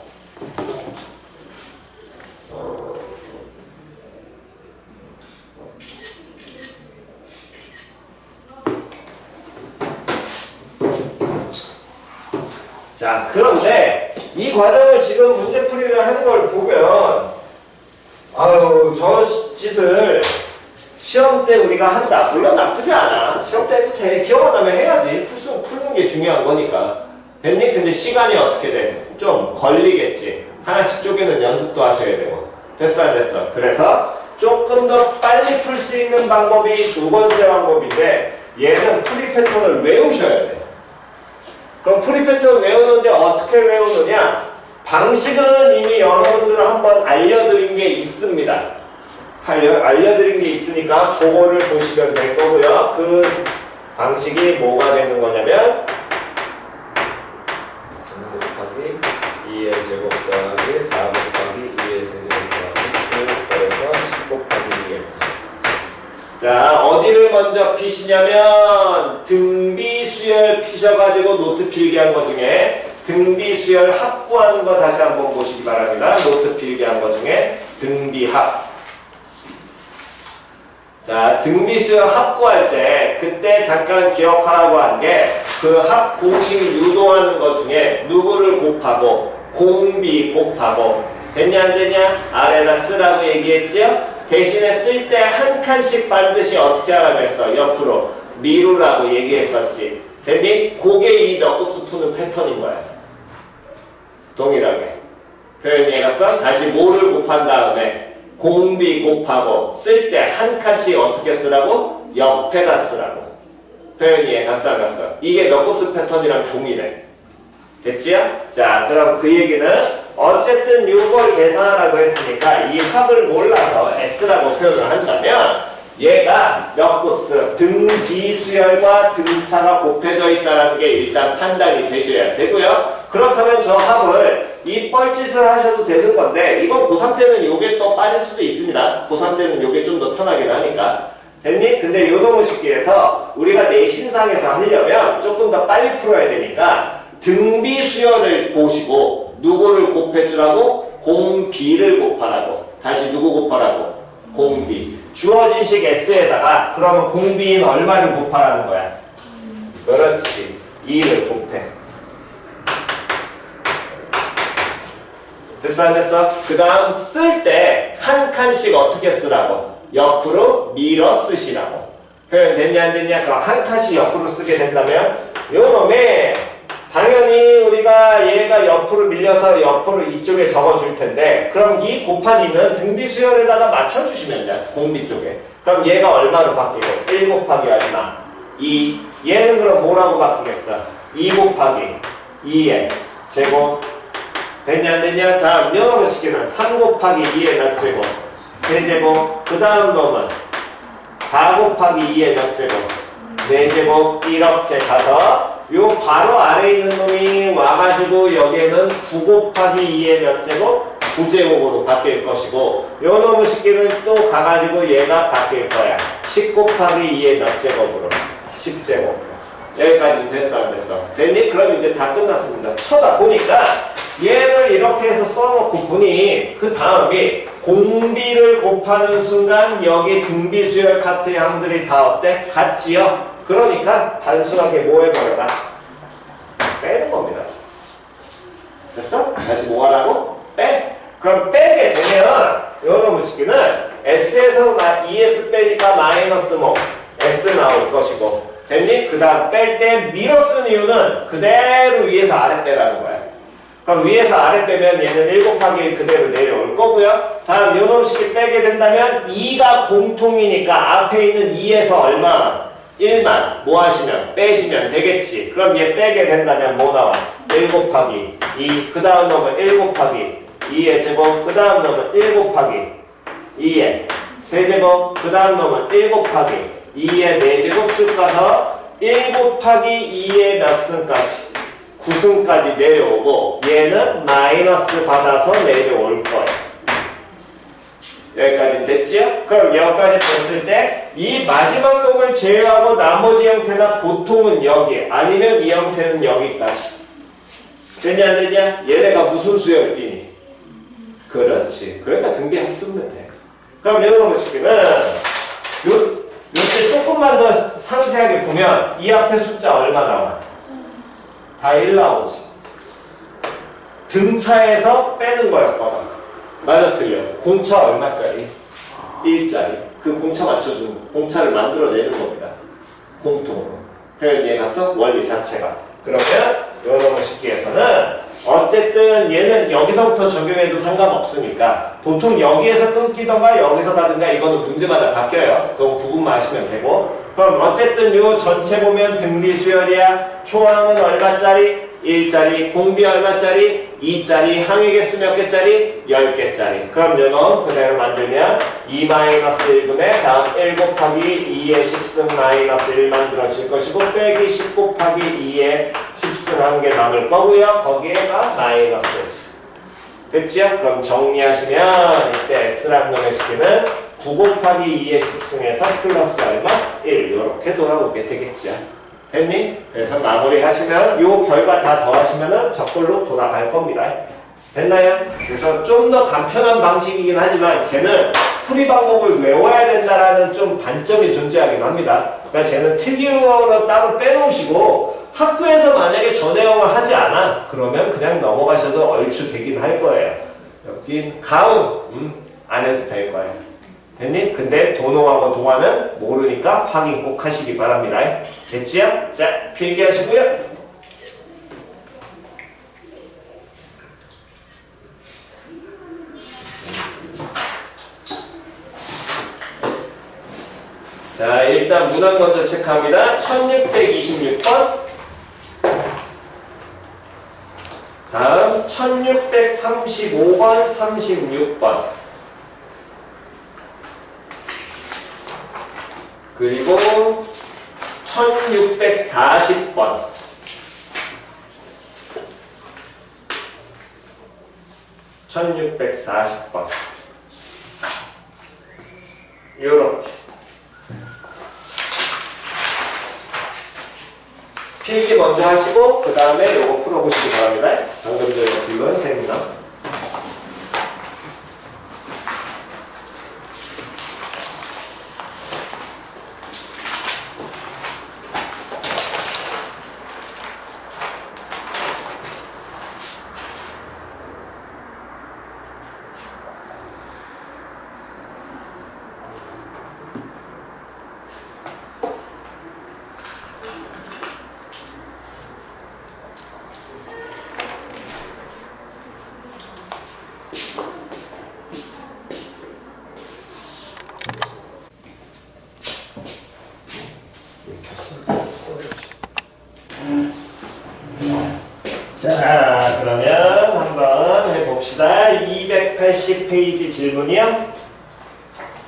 자, 그런데 이 과정을 지금 문제풀이를 하는 걸 보면 아유, 저 짓을 시험 때 우리가 한다. 물론 나쁘지 않아. 시험 때 해도 돼. 기억만 나면 해야지. 푸는 게 중요한 거니까. 됐니? 근데 시간이 어떻게 돼? 좀 걸리겠지. 하나씩 쪼개는 연습도 하셔야 되고. 됐어 안 됐어? 그래서 조금 더 빨리 풀 수 있는 방법이 두 번째 방법인데 얘는 풀이 패턴을 외우셔야 돼. 그럼 프리 패턴 외우는데 어떻게 외우느냐? 방식은 이미 여러분들 한번 알려드린 게 있습니다. 알려드린 게 있으니까 그거를 보시면 될 거고요. 그 방식이 뭐가 되는 거냐면 3 곱하기 2의 제곱 더하기 4 곱하기 2의 세제곱 더하기 9 더해서 10 곱하기 2의 자, 어디를 먼저 피시냐면 등비수열 피셔가지고 노트 필기한 거 중에 등비수열 합구하는 거 다시 한번 보시기 바랍니다. 노트 필기한 거 중에 등비합. 자, 등비수열 합구할 때 그때 잠깐 기억하라고 한 게 그 합 공식 유도하는 거 중에 누구를 곱하고 공비 곱하고 됐냐 안 되냐? 아래다 쓰라고 얘기했지요? 대신에 쓸 때 한 칸씩 반드시 어떻게 하라고 했어? 옆으로 미루라고 얘기했었지. 됐니? 그게 이 몇 곱수 푸는 패턴인 거야. 동일하게. 표현 이해갔어? 다시 뭐를 곱한 다음에 공비 곱하고 쓸 때 한 칸씩 어떻게 쓰라고? 옆에다 쓰라고. 표현 이해갔어? 안 갔어? 이게 몇 곱수 패턴이랑 동일해. 됐지요? 자, 그럼 그 얘기는 어쨌든 이걸 계산하라고 했으니까 이 합을 몰라서 S라고 표현을 한다면 얘가 몇 곱수 등비수열과 등차가 곱해져 있다는 게 일단 판단이 되셔야 되고요. 그렇다면 저 합을 이 뻘짓을 하셔도 되는 건데 이건 고3 때는 요게 또 빠질 수도 있습니다. 고3 때는 요게 좀 더 편하긴 하니까. 됐니? 근데 요놈의 식기에서 우리가 내신상에서 하려면 조금 더 빨리 풀어야 되니까 등비수열을 보시고 누구를 곱해주라고? 공비를 곱하라고. 다시 누구 곱하라고? 공비. 주어진 식 S에다가 그러면 공비인 얼마를 곱하라는 거야? 그렇지. 2를 곱해. 됐어 안 됐어? 그 다음 쓸 때 한 칸씩 어떻게 쓰라고? 옆으로 밀어 쓰시라고. 표현 됐냐 안 됐냐? 그럼 한 칸씩 옆으로 쓰게 된다면 요놈에 당연히 우리가 얘가 옆으로 밀려서 옆으로 이쪽에 적어줄 텐데 그럼 이 곱한 2는 등비수열에다가 맞춰주시면 돼. 공비 쪽에. 그럼 얘가 얼마로 바뀌고? 1 곱하기 얼마? 2. 얘는 그럼 뭐라고 바뀌겠어? 2 곱하기 2의 제곱. 됐냐 안 됐냐? 다음 요놈의 식기는 3 곱하기 2의 몇 제곱? 세제곱. 그 다음 놈은 4 곱하기 2의 몇 제곱? 4제곱. 이렇게 가서 요 바로 아래에 있는 놈이 와가지고 여기에는 9 곱하기 2의 몇 제곱? 9제곱으로 바뀔 것이고 요 놈의 식기는 또 가가지고 얘가 바뀔 거야. 10 곱하기 2의 몇 제곱으로? 10제곱. 여기까지 됐어 안 됐어? 됐니? 그럼 이제 다 끝났습니다. 쳐다보니까 얘를 이렇게 해서 써놓고 보니 그 다음이 공비를 곱하는 순간 여기 등비수열 카트 양들이 다 어때? 같지요? 그러니까 단순하게 뭐 해버려라? 빼는 겁니다. 됐어? 다시 뭐 하라고? 빼. 그럼 빼게 되면 이런 식기는 S에서 ES 빼니까 마이너스 뭐 S 나올 것이고 됐니? 그 다음 뺄 때 밀어 쓴 이유는 그대로 위에서 아래 빼라는 거야. 그럼 위에서 아래 빼면 얘는 1 곱하기 1 그대로 내려올 거고요. 다음 요놈식이 빼게 된다면 2가 공통이니까 앞에 있는 2에서 얼마? 1만 뭐 하시면? 빼시면 되겠지. 그럼 얘 빼게 된다면 뭐 나와? 1 곱하기 2 그 다음 놈은 1 곱하기 2의 제곱 그 다음 놈은 1 곱하기 2의 세제곱 그 다음 놈은 1 곱하기 2의 4제곱 쭉 가서 1 곱하기 2의 몇 승까지? 9승까지 내려오고 얘는 마이너스 받아서 내려올 거예요. 여기까지 됐지요? 그럼 여기까지 됐을 때 이 마지막 놈을 제외하고 나머지 형태나 보통은 여기 아니면 이 형태는 여기까지 됐냐 안 됐냐? 얘네가 무슨 수열을 띠니? 그렇지. 그러니까 등비 합쓰면 돼. 그럼 이런 식으로 요때 조금만 더 상세하게 보면 이 앞에 숫자 얼마 나와? 다 1 나오지. 등차에서 빼는 거였거든. 맞아 틀려. 공차 얼마짜리? 1짜리. 그 공차 맞춰주는 공차를 만들어내는 겁니다. 공통으로. 표현이해 갔어? 원리 자체가. 그러면 이런 식기에서는 어쨌든 얘는 여기서부터 적용해도 상관없으니까 보통 여기에서 끊기던가 여기서 가든가 이거는 문제마다 바뀌어요. 그거 구분만 하시면 되고 그럼 어쨌든 요 전체 보면 등비 수열이야. 초항은 얼마짜리? 1짜리. 공비 얼마짜리? 2짜리. 항의 개수 몇 개짜리? 10개짜리. 그럼 요놈 그대로 만들면 2-1분의 다음 1 곱하기 2의 10승 마이너스 1 만들어질 것이고 빼기 10 곱하기 2의 10승 한 개 남을 거고요. 거기에가 마이너스 S. 됐죠? 그럼 정리하시면 이때 S라는 놈의 식기는 9 곱하기 2의 10승에서 플러스 얼마? 1 이렇게 돌아오게 되겠죠. 됐니? 그래서 마무리 하시면 요 결과 다 더하시면은 저걸로 돌아갈 겁니다. 됐나요? 그래서 좀 더 간편한 방식이긴 하지만 쟤는 풀이 방법을 외워야 된다라는 좀 단점이 존재하긴 합니다. 그러니까 쟤는 특이어로 따로 빼놓으시고 학교에서 만약에 전해형을 하지 않아 그러면 그냥 넘어가셔도 얼추 되긴 할 거예요. 여긴 가운 안 해도 될 거예요. 됐니? 근데 도농하고 동화는 모르니까 확인 꼭 하시기 바랍니다. 됐지요? 자, 필기하시고요. 자, 일단 문항 먼저 체크합니다. 1626번. 다음 1635번, 36번. 그리고 1640번. 요렇게. 필기 먼저 하시고 그 다음에 요거 풀어보시기 바랍니다. 방금 전에 불러온 셈이나. 자, 그러면 한번 해봅시다. 280페이지 질문이요.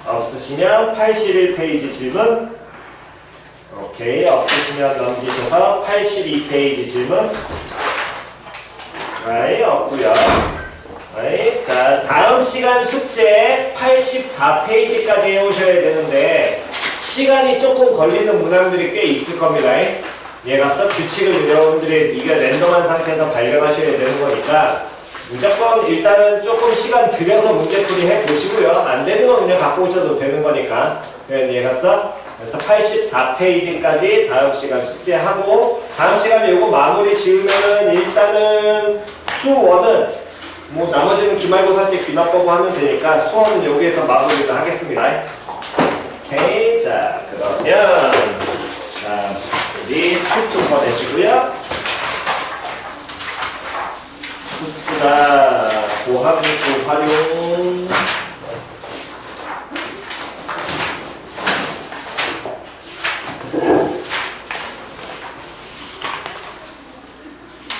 없으시면 81페이지 질문. 오케이, 없으시면 넘기셔서 82페이지 질문. 아이, 없고요. 아이, 자, 다음 시간 숙제 84페이지까지 해오셔야 되는데 시간이 조금 걸리는 문항들이 꽤 있을 겁니다. 얘가서 규칙을 여러분들이 이게 랜덤한 상태에서 발견하셔야 되는 거니까 무조건 일단은 조금 시간 들여서 문제풀이 해보시고요. 안 되는 건 그냥 갖고 오셔도 되는 거니까. 얘가서 그래서 84페이지까지 다음 시간 숙제하고 다음 시간에 요거 마무리 지으면은 일단은 수원은 뭐 나머지는 기말고사 때 귀납법을 하면 되니까 수원은 여기에서 마무리를 하겠습니다. 오케이. 자, 그러면 자, 우리 수트 꺼내시고요. 수트가 고함수 활용.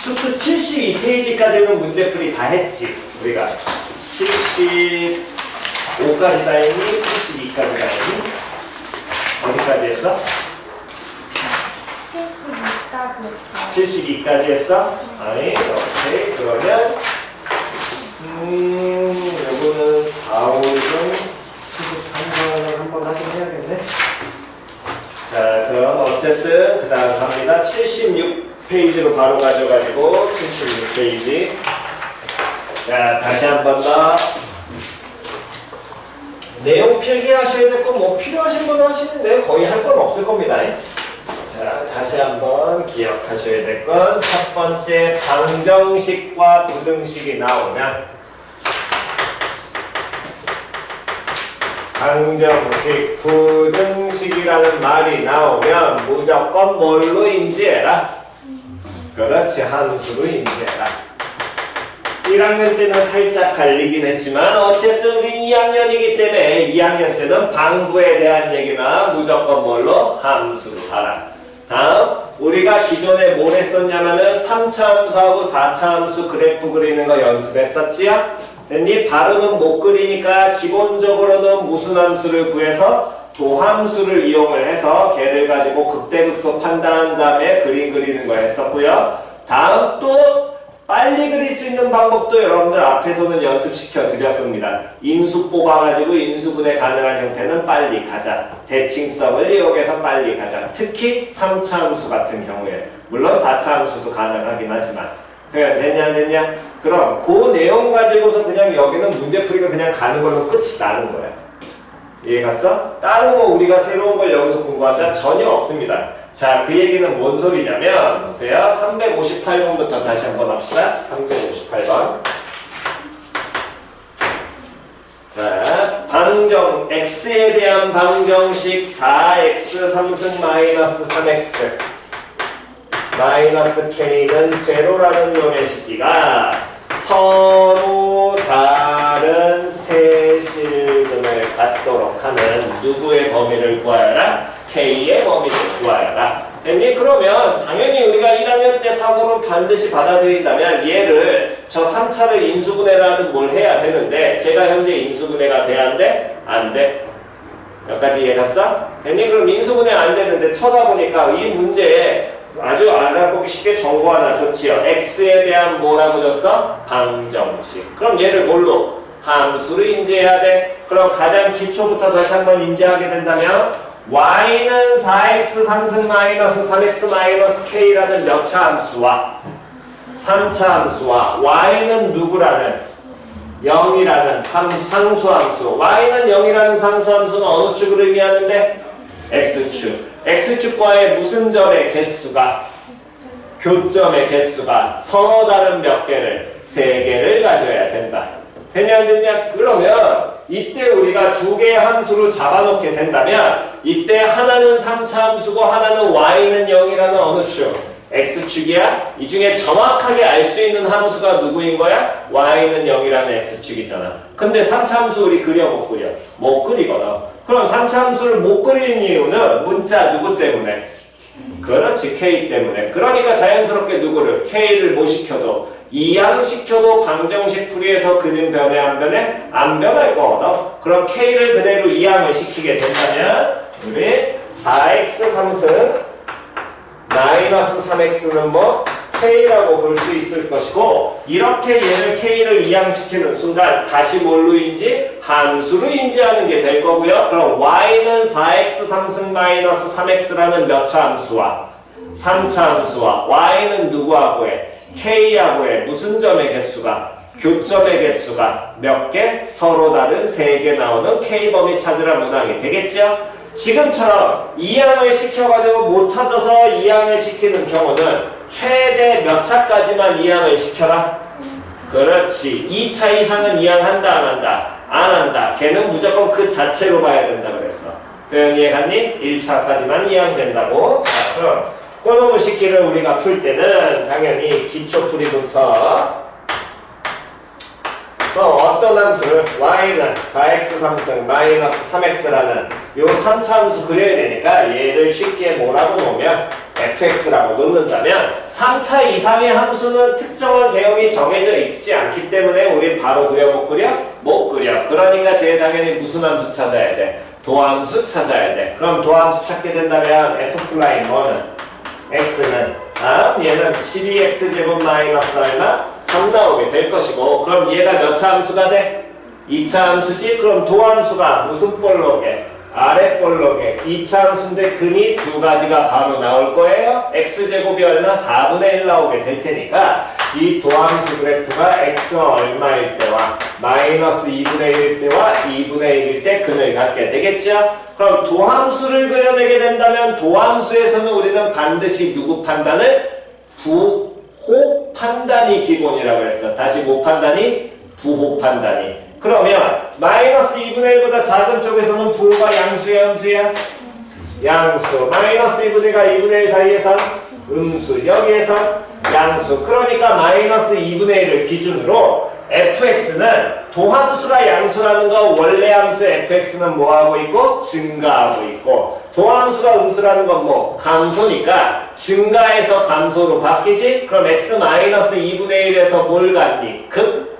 수트 72페이지까지는 문제풀이 다 했지. 우리가 75까지 다 했니? 72까지 다 했니? 어디까지 했어? 72까지 했어요. 72까지 했어? 아니, 오케이. 그러면 요거는 4, 5, 6은 73번을 한번 하긴 해야겠네. 자, 그럼 어쨌든 그 다음 갑니다. 76페이지로 바로 가셔가지고 76페이지. 자, 다시 한 번 더. 내용 필기하셔야 될 건 뭐 필요하신 분은 하시는데 거의 할 건 없을 겁니다. 자, 다시 한번 기억하셔야 될 건 첫 번째 방정식과 부등식이 나오면 방정식, 부등식이라는 말이 나오면 무조건 뭘로 인지해라? 그렇지, 함수로 인지해라. 1학년 때는 살짝 갈리긴 했지만 어쨌든 우린 2학년이기 때문에 2학년 때는 방부에 대한 얘기나 무조건 뭘로? 함수로 봐라. 다음, 우리가 기존에 뭘 했었냐면은 3차 함수하고 4차 함수 그래프 그리는 거 연습했었지요? 됐니? 바로는 못 그리니까 기본적으로는 무슨 함수를 구해서 도함수를 이용을 해서 걔를 가지고 극대극소 판단한 다음에 그림 그리는 거 했었고요. 다음 또 빨리 그릴 수 있는 방법도 여러분들 앞에서는 연습시켜 드렸습니다. 인수 뽑아가지고 인수분해 가능한 형태는 빨리 가자. 대칭성을 이용해서 빨리 가자. 특히 3차 함수 같은 경우에 물론 4차 함수도 가능하긴 하지만 그냥 됐냐 안 됐냐? 그럼 그 내용 가지고서 그냥 여기는 문제풀이가 그냥 가는 걸로 끝이 나는 거야. 이해갔어? 다른 거 우리가 새로운 걸 여기서 공부한다? 전혀 없습니다. 자, 그 얘기는 뭔 소리냐면 보세요. 358번부터 다시 한번 합시다. 358번. 자, 방정 x에 대한 방정식 4x 3승 마이너스 3x 마이너스 k는 제로라는 놈의 식기가 서로 다른 세실근을 갖도록 하는 누구의 범위를 구하여라? K의 범위를 구하여라. 됐니? 그러면 당연히 우리가 1학년 때 사고를 반드시 받아들인다면 얘를 저 3차를 인수분해라는 뭘 해야 되는데 제가 현재 인수분해가 돼야 안 돼? 안 돼. 여기까지 이해갔어? 됐니? 그럼 인수분해 안 되는데 쳐다보니까 이 문제에 아주 알아보기 쉽게 정보 하나 줬지요. x에 대한 뭐라고 줬어? 방정식. 그럼 얘를 뭘로? 함수로 인지해야 돼. 그럼 가장 기초부터 다시 한번 인지하게 된다면 y는 4x 3승 마이너스 3x 마이너스 k라는 몇 차 함수와 3차 함수와 y는 누구라는 0이라는 상수함수 y는 0이라는 상수함수는 어느 축을 의미하는데? x축. x축과의 무슨 점의 개수가 교점의 개수가 서로 다른 몇 개를? 3개를 가져야 된다. 되냐 안 되냐? 그러면 이때 우리가 두 개의 함수를 잡아놓게 된다면 이때 하나는 3차 함수고 하나는 y는 0이라는 어느 축? x축이야? 이 중에 정확하게 알 수 있는 함수가 누구인 거야? y는 0이라는 x축이잖아. 근데 3차 함수 우리 그려 못 그려? 못 그리거든. 그럼 3차 함수를 못 그리는 이유는 문자 누구 때문에? 그렇지, k 때문에. 그러니까 자연스럽게 누구를? k를 뭐 시켜도 이항시켜도 방정식 풀이에서 그는 변해 안 변해? 안 변할 거거든. 그럼 k를 그대로 이항을 시키게 된다면 우리 4x 3승 마이너스 3x는 뭐? k라고 볼 수 있을 것이고 이렇게 얘를 k를 이항시키는 순간 다시 뭘로 인지? 함수로 인지하는 게 될 거고요. 그럼 y는 4x 3승 마이너스 3x라는 몇 차 함수와 3차 함수와 y는 누구하고 해? k하고 해. 무슨 점의 개수가? 교점의 개수가 몇 개? 서로 다른 3개 나오는 k범위 찾으라 문항이 되겠죠? 지금처럼 이항을 시켜가지고 못 찾아서 이항을 시키는 경우는 최대 몇 차까지만 이항을 시켜라? 그렇지. 2차 이상은 이항한다 안 한다? 안 한다. 걔는 무조건 그 자체로 봐야 된다 그랬어. 표현 이해갔니? 1차까지만 이항된다고. 자, 그럼 꼬노무 식기를 우리가 풀 때는 당연히 기초풀이부터 어떤 함수를 y는 4x 상승 마이너스 3x라는 요 3차 함수 그려야 되니까 얘를 쉽게 뭐라고 놓으면 fx라고 놓는다면 3차 이상의 함수는 특정한 개형이 정해져 있지 않기 때문에 우린 바로 그려 못 그려? 못 그려. 그러니까 쟤 당연히 무슨 함수 찾아야 돼? 도함수 찾아야 돼. 그럼 도함수 찾게 된다면 f' 뭐는? x는 얘는 12x제곱 마이너스 얼마? 3 나오게 될 것이고 그럼 얘가 몇 차 함수가 돼? 2차 함수지? 그럼 도함수가 무슨 볼록에? 아래 볼록에 2차 함수인데 근이 두 가지가 바로 나올 거예요. x제곱이 얼마? 4분의 1 나오게 될 테니까 이 도함수 그래프가 x 얼마일 때와 마이너스 2분의 1일 때와 2분의 1일 때 근을 갖게 되겠죠? 그럼 도함수를 그려내게 된다면 도함수에서는 우리는 반드시 누구 판단을? 부호 판단이 기본이라고 했어. 다시 뭐 판단이? 부호 판단이. 그러면 마이너스 2분의 1보다 작은 쪽에서는 부호가 양수야 음수야? 양수. 마이너스 2분의 1과 2분의 1 사이에서 음수. 여기에서 양수. 그러니까 마이너스 2분의 1을 기준으로 fx는 도함수가 양수라는 거 원래 함수 fx는 뭐하고 있고? 증가하고 있고 도함수가 음수라는 건 뭐? 감소니까 증가해서 감소로 바뀌지? 그럼 x-2분의 1에서 뭘 갖니? 극?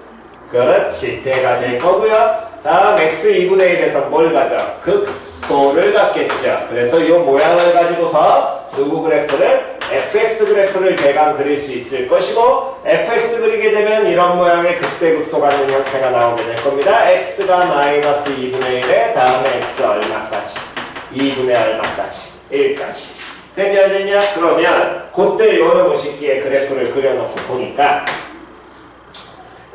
그렇지. 대가 될 거고요. 다음 x2분의 1에서 뭘 가져? 극소를 갖겠죠. 그래서 이 모양을 가지고서 누구 그래프를? fx 그래프를 대강 그릴 수 있을 것이고 fx 그리게 되면 이런 모양의 극대극소 갖는 형태가 나오게 될 겁니다. x가 마이너스 2분의 1에 다음에 x 얼마까지? 2분의 얼마까지? 1까지. 됐냐 됐냐? 그러면 그때 요놈의 식기의 그래프를 그려놓고 보니까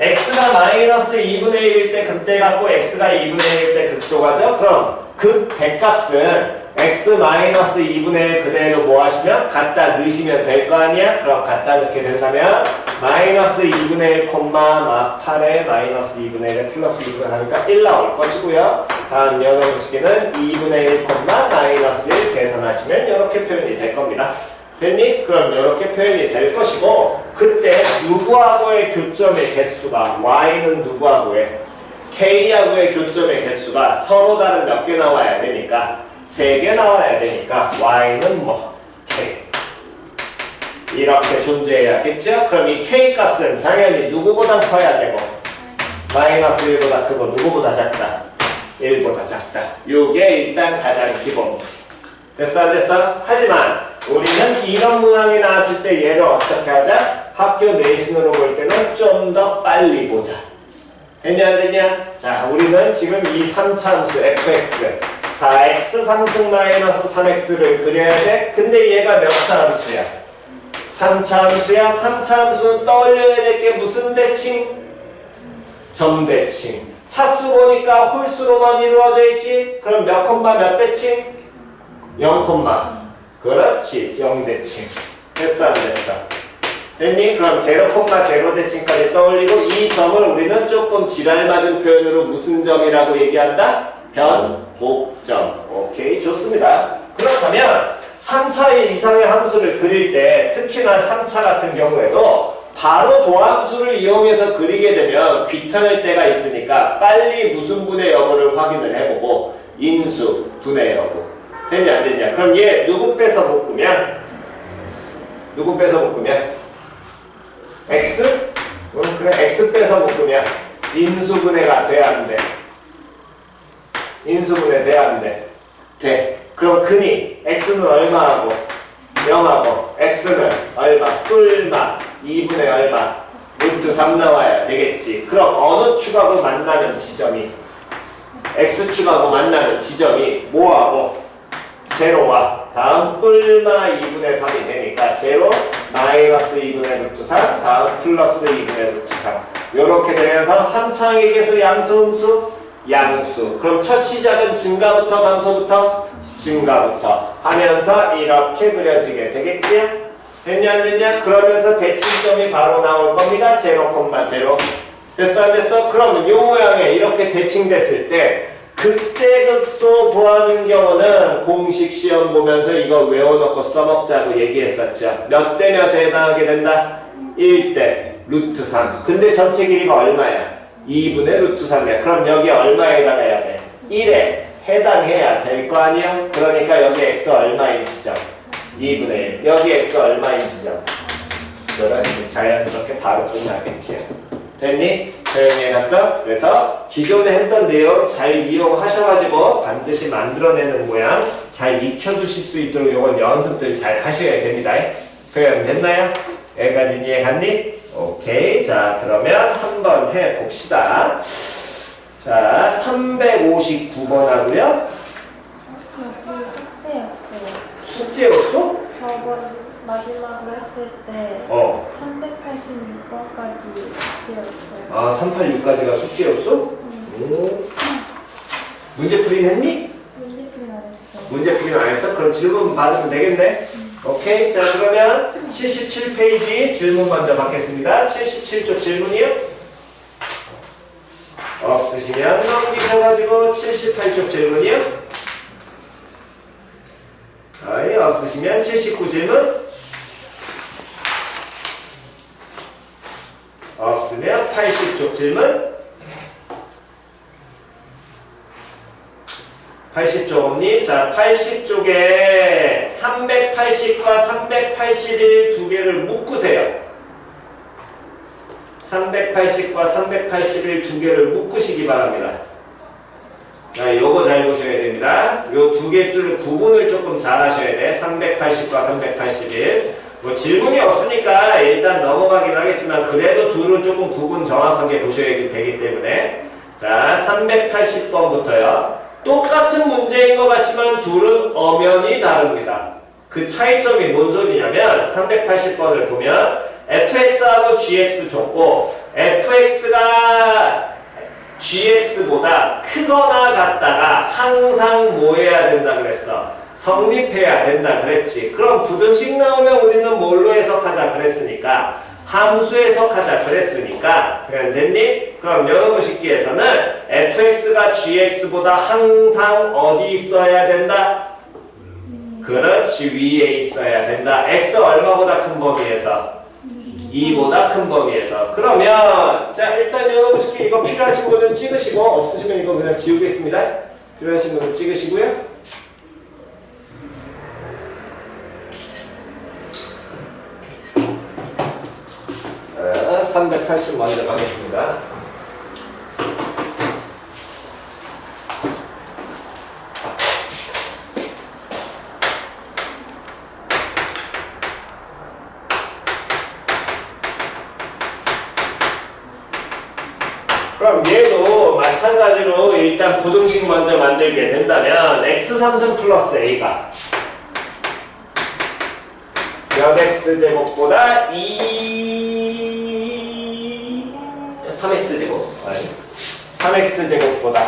x가 마이너스 2분의 1일 때 극대 같고 x가 2분의 1일 때 극소가죠? 그럼 극 대값은 x 마이너스 2분의 1 그대로 뭐 하시면? 갖다 넣으시면 될 거 아니야? 그럼 갖다 넣게 된다면 마이너스 2분의 1 콤마 8에 마이너스 2분의 1에 플러스 2분의 1 하니까 1 나올 것이고요. 다음 연어의 식기는 2분의 1 콤마 마이너스 1 계산하시면 이렇게 표현이 될 겁니다. 됐니? 그럼 이렇게 표현이 될 것이고 그때 누구하고의 교점의 개수가 y는 누구하고의 k하고의 교점의 개수가 서로 다른 몇 개 나와야 되니까 3개 나와야 되니까 y는 뭐 k 이렇게 존재해야겠죠? 그럼 이 k 값은 당연히 누구보다 커야 되고 마이너스 1보다 크고 누구보다 작다? 1보다 작다. 요게 일단 가장 기본. 됐어 안 됐어? 하지만 우리는 이런 문항이 나왔을 때 얘를 어떻게 하자? 학교 내신으로 볼 때는 좀 더 빨리 보자. 됐냐 안 됐냐? 자 우리는 지금 이 3차 함수 fx 4x 상승 마이너스 3x를 그려야 돼. 근데 얘가 몇 차 함수야? 3차 함수야. 3차 함수는 떠올려야 될 게 무슨 대칭? 점대칭. 차수 보니까 홀수로만 이루어져 있지? 그럼 몇 콤마 몇 대칭? 0 콤마. 그렇지. 0대칭. 됐어 안 됐어? 됐니? 그럼 0,0 대칭까지 떠올리고 이 점을 우리는 조금 지랄맞은 표현으로 무슨 점이라고 얘기한다? 변곡점. 오케이 좋습니다. 그렇다면 3차 이상의 함수를 그릴 때 특히나 3차 같은 경우에도 바로 도함수를 이용해서 그리게 되면 귀찮을 때가 있으니까 빨리 무슨 분의 여부를 확인을 해보고 인수, 분의 여부. 됐냐 안 됐냐? 그럼 얘 누구 빼서 묶으면? 누구 빼서 묶으면? x? 그래 x 빼서 묶으면 인수분해가 돼야 안 돼. 인수분해 돼야 안 돼. 돼. 그럼 근이 x는 얼마하고 0하고 x는 얼마? 뿔마 2분의 얼마? 루트 3 나와야 되겠지. 그럼 어느 축하고 만나는 지점이 x축하고 만나는 지점이 뭐하고? 제로와 다음 뿔마 2분의 3이 되니까 제로 마이너스 2분의 루트 3 다음 플러스 2분의 루트 3 요렇게 되면서 3차항의 개수 양수 음수 양수. 그럼 첫 시작은 증가부터 감소부터? 증가부터 하면서 이렇게 그려지게 되겠지? 됐냐 안 됐냐? 그러면서 대칭점이 바로 나올 겁니다. 0,0. 됐어 안 됐어? 그러면 요 모양에 이렇게 대칭됐을 때 극대극소 구하는 경우는 공식 시험 보면서 이거 외워놓고 써먹자고 얘기했었죠. 몇 대 몇에 해당하게 된다? 1대 루트 3. 근데 전체 길이가 얼마야? 2분의 루트 3이야. 그럼 여기 얼마에 해당해야 돼? 1에 해당해야 될 거 아니야? 그러니까 여기 x 얼마인 지점? 2분의 1. 여기 x 얼마인 지점? 그렇지. 자연스럽게 바로 끝나겠지. 됐니? 조용히 해놨어? 그래서 기존에 했던 내용 잘 이용하셔가지고 반드시 만들어내는 모양 잘 익혀두실 수 있도록 요건 연습들 잘 하셔야 됩니다. 표현 됐나요? 여기까지 이해 갔니? 오케이. 자, 그러면 한번 해봅시다. 자, 359번 하고요. 여기 숙제였어요. 숙제였어? 저번 마지막으로 했을 때 386번까지 숙제였어요. 아, 386까지가 숙제였어? 오. 문제풀이는 했니? 문제풀이 안 했어. 문제풀이는 안 했어? 그럼 질문 받으면 되겠네? 오케이. 자, 그러면 77페이지 질문 먼저 받겠습니다. 77쪽 질문이요? 없으시면 넘기셔가지고 78쪽 질문이요? 아이, 없으시면 79 질문? 없으면 80쪽 질문? 80쪽 없니? 자, 80쪽에 380과 381 두 개를 묶으세요. 380과 381 두 개를 묶으시기 바랍니다. 자, 요거 잘 보셔야 됩니다. 요 두 개 줄 구분을 조금 잘 하셔야 돼. 380과 381. 뭐 질문이 없으니까 일단 넘어가긴 하겠지만 그래도 둘은 조금 구분 정확하게 보셔야 되기 때문에 자, 380번부터요. 똑같은 문제인 것 같지만 둘은 엄연히 다릅니다. 그 차이점이 뭔 소리냐면 380번을 보면 fx하고 gx 줬고 fx가 gx보다 크거나 같다가 항상 뭐 해야 된다 그랬어? 성립해야 된다 그랬지. 그럼 부등식 나오면 우리는 뭘로 해석하자 그랬으니까 함수 해석하자 그랬으니까 그냥 됐니? 그럼 연어무식기에서는 fx가 gx보다 항상 어디 있어야 된다? 그렇지, 위에 있어야 된다. x 얼마보다 큰 범위에서? 2보다 큰 범위에서. 그러면 자, 일단 연어무식기 이거 필요하신 분은 찍으시고 없으시면 이거 그냥 지우겠습니다. 필요하신 분은 찍으시고요. 380 먼저 가겠습니다. 그럼 얘도 마찬가지로 일단 부등식 먼저 만들게 된다면 x3승 플러스 a가 몇 x제곱보다 3x제곱 아니 3x제곱보다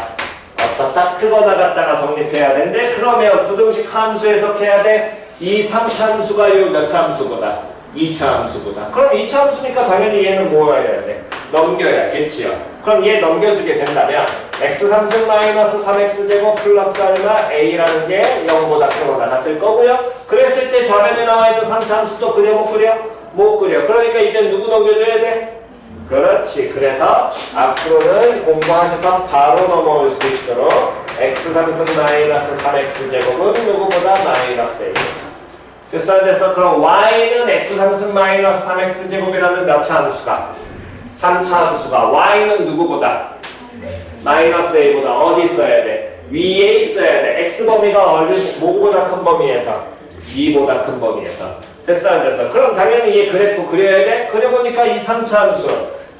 어떻다 크거나 같다가 성립해야 된대. 그러면 부등식 함수 해석해야 돼. 이 3차 함수가 요 몇 차 함수보다 2차 함수보다. 그럼 2차 함수니까 당연히 얘는 뭐 해야 돼? 넘겨야겠지요. 그럼 얘 넘겨주게 된다면 x3승 마이너스 3x제곱 플러스 얼마 a라는 게 0보다 크거나 같을 거고요. 그랬을 때 좌변에 나와있는 3차 함수 또 그려 못 그려? 못 그려. 그러니까 이제 누구 넘겨줘야 돼? 그렇지. 그래서 앞으로는 공부하셔서 바로 넘어올 수 있도록 x3승 마이너스 3x제곱은 누구보다 마이너스 a. 됐어 안 됐어? 그럼 y는 x3승 마이너스 3x제곱이라는 몇 차 함수가? 3차 함수가 y는 누구보다? 마이너스 a보다 어디 있어야 돼? 위에 있어야 돼. x범위가 뭐보다 큰 범위에서? 2보다 큰 범위에서. 됐어 안 됐어? 그럼 당연히 얘 그래프 그려야 돼? 그려보니까 이 3차 함수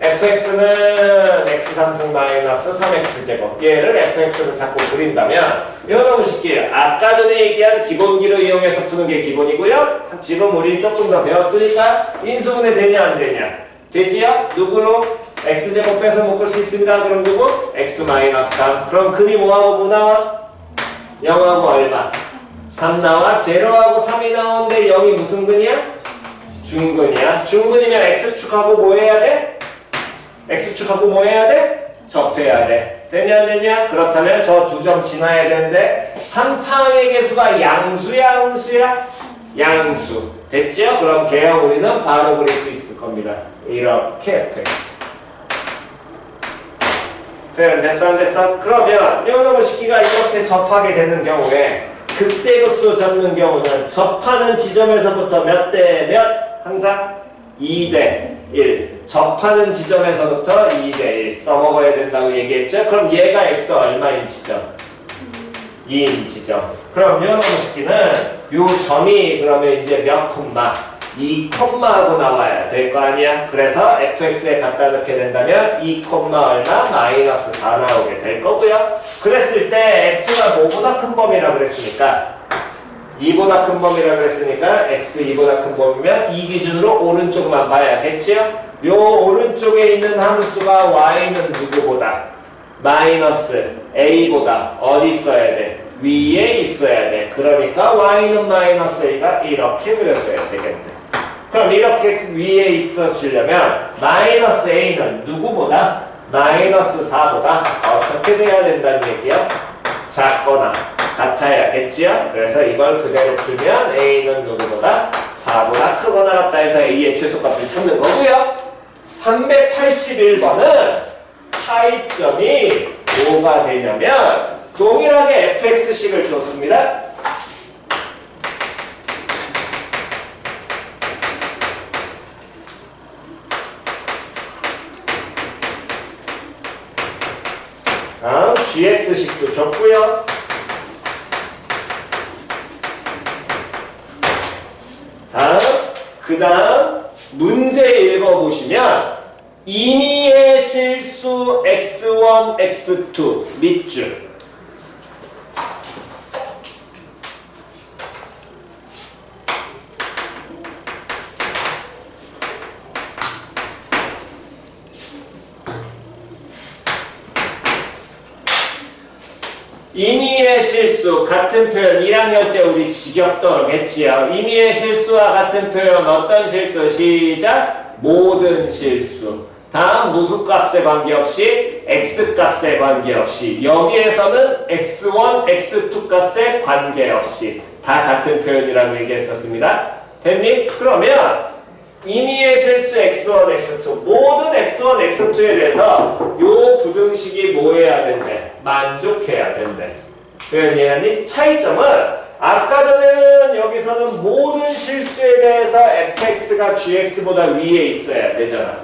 fx는 x3승 마이너스 3x제곱 얘를 fx로 자꾸 그린다면 이거는 쉽게 아까 전에 얘기한 기본기로 이용해서 푸는 게 기본이고요. 지금 우리 조금 더 배웠으니까 인수분해 되냐 안 되냐? 되지요? 누구로? x제곱 빼서 묶을 수 있습니다. 그럼 누구? x 마이너스 3. 그럼 근이 뭐하고 뭐 나와? 0하고 얼마? 3 나와. 0하고 3이 나오는데 0이 무슨 근이야? 중근이야. 중근이면 x축하고 뭐 해야 돼? x축하고 뭐 해야 돼? 접해야 돼. 됐냐 안 됐냐? 그렇다면 저 두 점 지나야 되는데 3차항의 개수가 양수야 음수야? 양수. 됐죠? 그럼 걔와 우리는 바로 그릴 수 있을 겁니다. 이렇게 fx. 됐어 안 됐어? 그러면 요놈의 식기가 이렇게 접하게 되는 경우에 극대극소 접는 경우는 접하는 지점에서부터 몇 대 몇? 항상 2대 1. 접하는 지점에서부터 2대 1 써먹어야 된다고 얘기했죠? 그럼 얘가 x 얼마인 지점? 2인 지점. 그럼 요놈의 식기는 요 점이 그러면 이제 몇 콤마? 2 콤마하고 나와야 될 거 아니야? 그래서 fx에 갖다 넣게 된다면 2 콤마 얼마? 마이너스 4 나오게 될 거고요. 그랬을 때 x가 뭐보다 큰 범위라고 그랬으니까 2보다 큰 범위라고 그랬으니까 x 2보다 큰 범위면 이 기준으로 오른쪽만 봐야겠지요? 요 오른쪽에 있는 함수가 y는 누구보다? 마이너스 a보다 어디 있어야 돼? 위에 있어야 돼. 그러니까 y는 마이너스 a가 이렇게 그려줘야 되겠네. 그럼 이렇게 위에 있어주려면 마이너스 a는 누구보다? 마이너스 4보다 어떻게 돼야 된다는 얘기요? 작거나 같아야겠지요? 그래서 이걸 그대로 풀면 a는 누구보다? 4보다 크거나 같다 해서 a의 최소값을 찾는 거고요. 381번은 차이점이 뭐가 되냐면 동일하게 fx식을 줬습니다. 다음 gx식도 줬고요. 그 다음 문제 읽어보시면 임의의 실수 x1, x2 밑줄 임의의 실수 같은 표현 1학년 때 우리 지겹도록 했지요. 임의의 실수와 같은 표현 어떤 실수? 시작! 모든 실수. 다음 무수값에 관계없이 x값에 관계없이 여기에서는 x1, x2 값에 관계없이 다 같은 표현이라고 얘기했었습니다. 됐니? 그러면 임의의 실수 x1, x2 모든 x1, x2에 대해서 요 부등식이 뭐 해야 된대? 만족해야 된대. 표현 이해했니? 차이점은 아까 전에는 여기서는 모든 실수에 대해서 fx가 gx보다 위에 있어야 되잖아.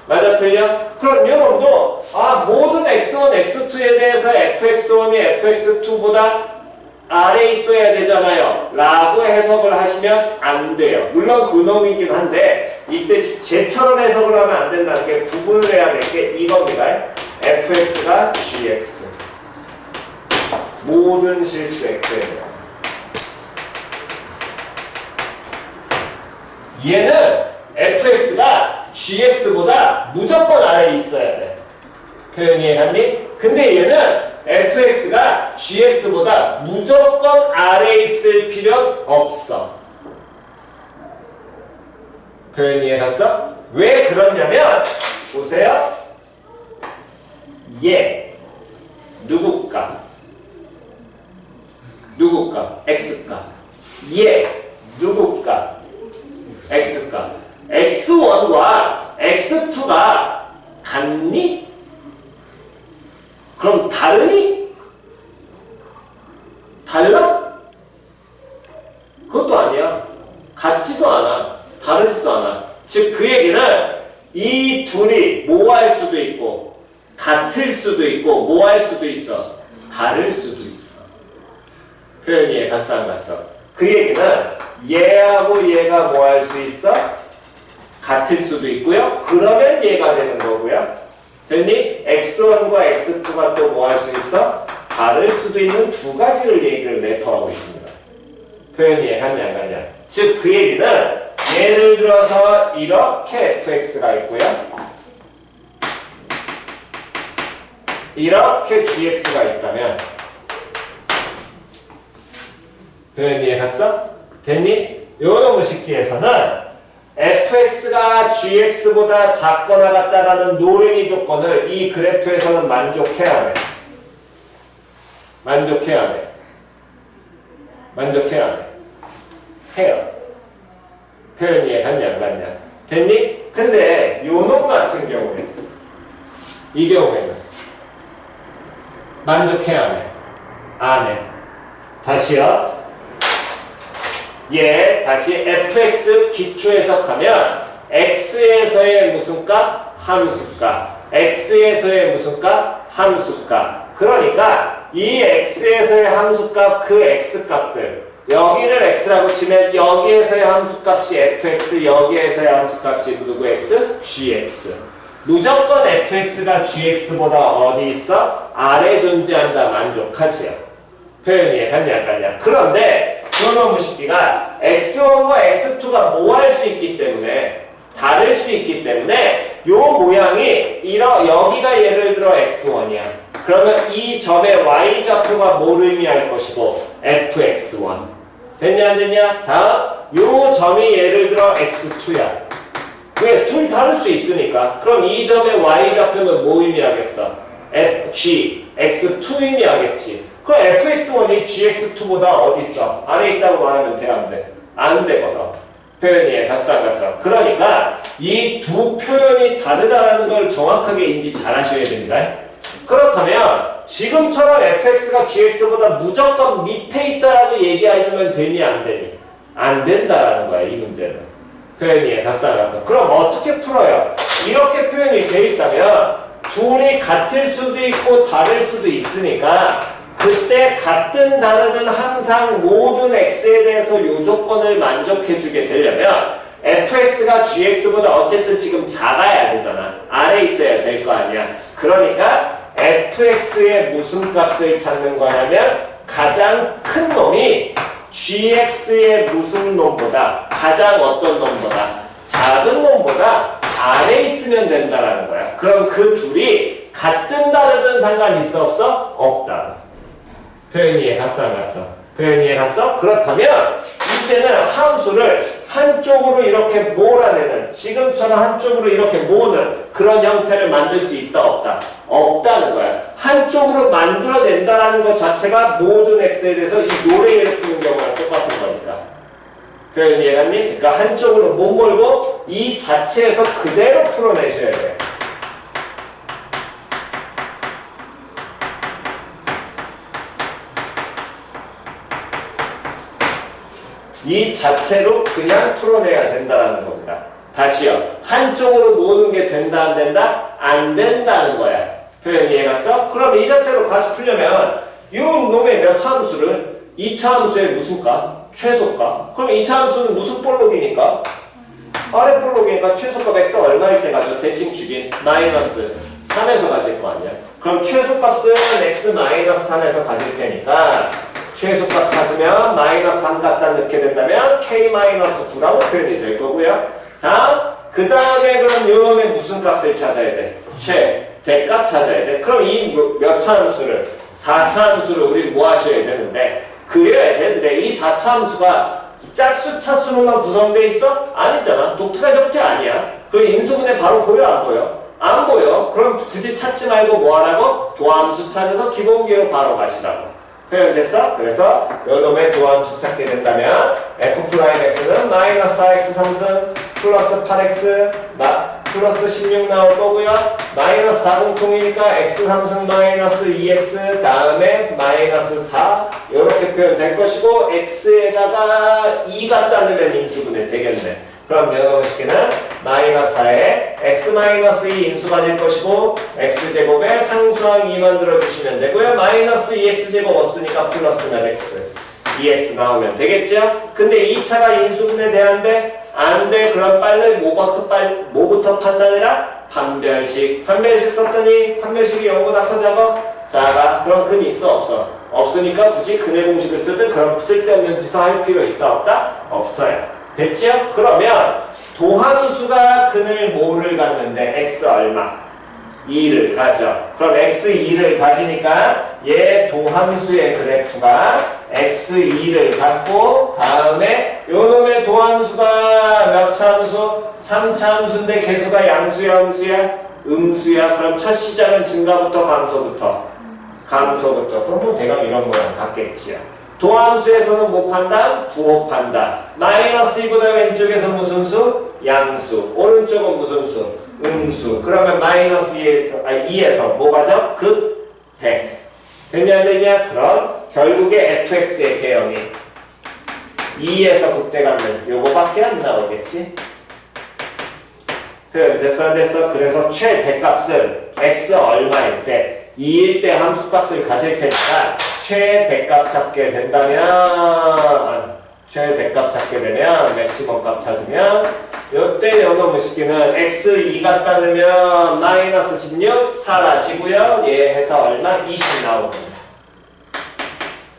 맞아 틀려? 그럼 여러분도 모든 x1, x2에 대해서 fx1이 fx2보다 아래 있어야 되잖아요 라고 해석을 하시면 안 돼요. 물론 그놈이긴 한데 이때 쟤처럼 해석을 하면 안 된다는 게 구분을 해야 될 게 이겁니다. fx가 gx 모든 실수 x에 대한 얘는 fx가 gx보다 무조건 아래에 있어야 돼. 표현 이해갔니? 근데 얘는 fx가 gx보다 무조건 아래에 있을 필요는 없어. 표현 이해갔어? 왜 그러냐면 보세요. 얘 누구값? 누구값? x값. 얘 누구값? x값. x1과 x2가 같니? 그럼 다르니? 달라? 그것도 아니야. 같지도 않아. 다르지도 않아. 즉 그 얘기는 이 둘이 뭐 할 수도 있고 같을 수도 있고 뭐 할 수도 있어? 다를 수도 있어. 표현 이해 갔어 안 갔어? 그 얘기는 얘하고 얘가 뭐 할 수 있어? 같을 수도 있고요. 그러면 얘가 되는 거고요. 됐니? x1과 x2가 또 뭐 할 수 있어? 다를 수도 있는 두 가지를 얘기를 내포하고 있습니다. 표현 이해 갔냐 안 갔냐? 즉 그 얘기는 예를 들어서 이렇게 fx가 있고요. 이렇게 gx가 있다면 표현 이해 갔어? 됐니? 요런 식기에서는 fx가 gx보다 작거나 같다라는 노랭이 조건을 이 그래프에서는 만족해야 해. 만족해야 해. 만족해야 해. 해요. 표현이 이해갔냐 안 갔냐? 됐니? 근데 요 놈 같은 경우에 이 경우에는 만족해야 해. 안 해. 다시요. 얘 다시 fx 기초 해석하면 x에서의 무슨 값? 함수값. x에서의 무슨 값? 함수값. 그러니까 이 x에서의 함수값 그 x값들 여기를 x라고 치면 여기에서의 함수값이 fx 여기에서의 함수값이 누구 x? gx. 무조건 fx가 gx보다 어디 있어? 아래 존재한다. 만족하지요. 표현이 갔냐 안 갔냐. 그런데 그런 무식기가 x1과 x2가 뭐 할 수 있기 때문에 다를 수 있기 때문에 요 모양이 여기가 예를 들어 x1이야. 그러면 이 점의 y좌표가 뭘 의미할 것이고 fx1 됐냐 안 됐냐? 다음 요 점이 예를 들어 x2야. 왜? 둘 다를 수 있으니까. 그럼 이 점의 y좌표는 뭐 의미하겠어? g, x2 의미하겠지. 그럼 fx1이 gx2보다 어디 있어? 안에 있다고 말하면 돼, 안 돼? 안 되거든. 표현이 갔어, 안 갔어? 그러니까 이 두 표현이 다르다라는 걸 정확하게 인지 잘 하셔야 됩니다. 그렇다면 지금처럼 fx가 gx보다 무조건 밑에 있다라고 얘기해주면 되니 안 되니? 안 된다라는 거야, 이 문제는. 표현이 갔어, 안 갔어? 그럼 어떻게 풀어요? 이렇게 표현이 돼 있다면 둘이 같을 수도 있고 다를 수도 있으니까 그때 같든 다르든 항상 모든 x에 대해서 요 조건을 만족해주게 되려면 fx가 gx보다 어쨌든 지금 작아야 되잖아. 아래 있어야 될 거 아니야. 그러니까 fx의 무슨 값을 찾는 거냐면 가장 큰 놈이 gx의 무슨 놈보다 가장 어떤 놈보다 작은 놈보다 아래 있으면 된다라는 거야. 그럼 그 둘이 같든 다르든 상관 있어 없어? 없다. 표현이 이해 갔어 안 갔어? 표현이 이해 갔어? 그렇다면 이때는 함수를 한쪽으로 이렇게 몰아내는 지금처럼 한쪽으로 이렇게 모으는 그런 형태를 만들 수 있다 없다? 없다는 거야. 한쪽으로 만들어낸다는 것 자체가 모든 x에 대해서 이 노래를 푸는 경우랑 똑같은 거니까. 표현이 이해 갔니? 그러니까 한쪽으로 못 몰고 이 자체에서 그대로 풀어내셔야 돼. 이 자체로 그냥 풀어내야 된다는 겁니다. 다시요. 한쪽으로 모는 게 된다 안 된다? 안 된다는 거야. 표현이 이해갔어? 그럼 이 자체로 다시 풀려면 이 놈의 몇 차 함수를 2차 함수의 무슨 값? 최소값. 그럼 2차 함수는 무슨 볼록이니까? 아래 볼록이니까 최소값 x 얼마일 때 가져? 대칭 주기 마이너스 3에서 가질 거 아니야? 그럼 최소값은 x 마이너스 3에서 가질 테니까 최소값 찾으면 마이너스 3 갖다 넣게 된다면 k-9라고 표현이 될 거고요. 다음 그 다음에 그럼 요놈의 무슨 값을 찾아야 돼? 대값 찾아야 돼. 그럼 이 몇 차 함수를 4차 함수를 우리 뭐 하셔야 되는데 그려야 되는데 이 4차 함수가 짝수 차수로만 구성되어 있어? 아니잖아. 독특한 형태 아니야. 그럼 인수분해 바로 보여 안 보여? 안 보여. 그럼 굳이 찾지 말고 뭐 하라고? 도함수 찾아서 기본기로 바로 가시라고. 표현됐어? 그래서 요놈의 도함수 찾게 된다면 f'(x는) 마이너스 4x 상승 플러스 8x 플러스 16 나올 거고요. 마이너스 4공통이니까 x 상승 마이너스 2x 다음에 마이너스 4 이렇게 표현될 것이고 x에다가 2 갖다 넣으면 인수분해 되겠네. 그럼 요놈의 식기는 마이너스 4에 x 마이너스 2 인수가 될 것이고 x제곱에 상수항 2 만들어주시면 되고요. 마이너스 2x제곱 없으니까 플러스면 x 2x 나오면 되겠죠? 근데 2차가 인수분해 돼안돼? 안 돼. 그럼 빨리 뭐부터 판단해라? 판별식. 판별식 썼더니 판별식이 0보다 커 작아? 작아. 그럼 근 있어 없어? 없으니까 굳이 근의 공식을 쓰든 그럼 쓸데없는 짓을 할 필요 있다 없다? 없어요. 됐지요? 그러면 도함수가 근을 뭐를 갖는데 x 얼마? 2를 가져. 그럼 x2를 가지니까 얘 도함수의 그래프가 x2를 갖고 다음에 요놈의 도함수가 몇 몇차 함수? 3차 함수인데 개수가 양수야, 음수야? 음수야. 그럼 첫 시작은 증가부터 감소부터? 감소부터. 그럼 뭐 대강 이런 모양 같겠지요. 도함수에서는 뭐 판단? 부호 판단. 마이너스 2보다 왼쪽에서 무슨 수? 양수. 오른쪽은 무슨 수? 음수. 그러면 마이너스 2에서 뭐 가죠? 극대. 됐냐 안 됐냐? 그럼 결국에 fx의 개형이 2에서 극대 가면 요거밖에 안 나오겠지? 됐어 안 됐어? 그래서 최대값을 x 얼마일 때 2일 때 함수값을 가질 테니까 최대값 찾게 된다면 최대값 찾게 되면 맥시멈 값 찾으면 요때 요거 무식기는 x2 갖다 넣으면 마이너스 16 사라지고요. 얘 해서 얼마? 20 나옵니다.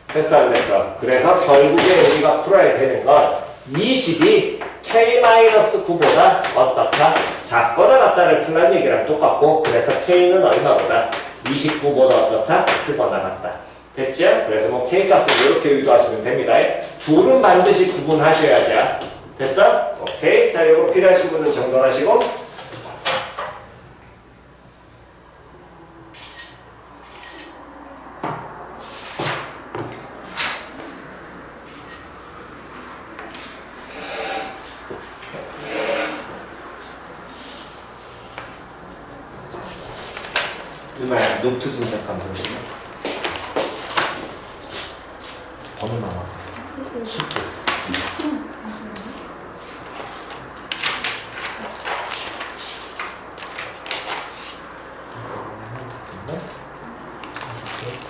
됐어 안 됐어? 그래서 결국에 우리가 풀어야 되는 건 20이 k-9보다 어떻다? 작거나 같다를 풀란 얘기랑 똑같고 그래서 k는 얼마보다? 29보다 어떻다? 크거나 같다. 됐죠? 그래서 뭐 k값을 이렇게 의도하시면 됩니다. 둘은 반드시 구분하셔야 돼. 됐어? 오케이. 자, 이거 필요하신 분은 정돈하시고. 누나야, 노트 진작감 들어보냐? 번호 나와. 수트.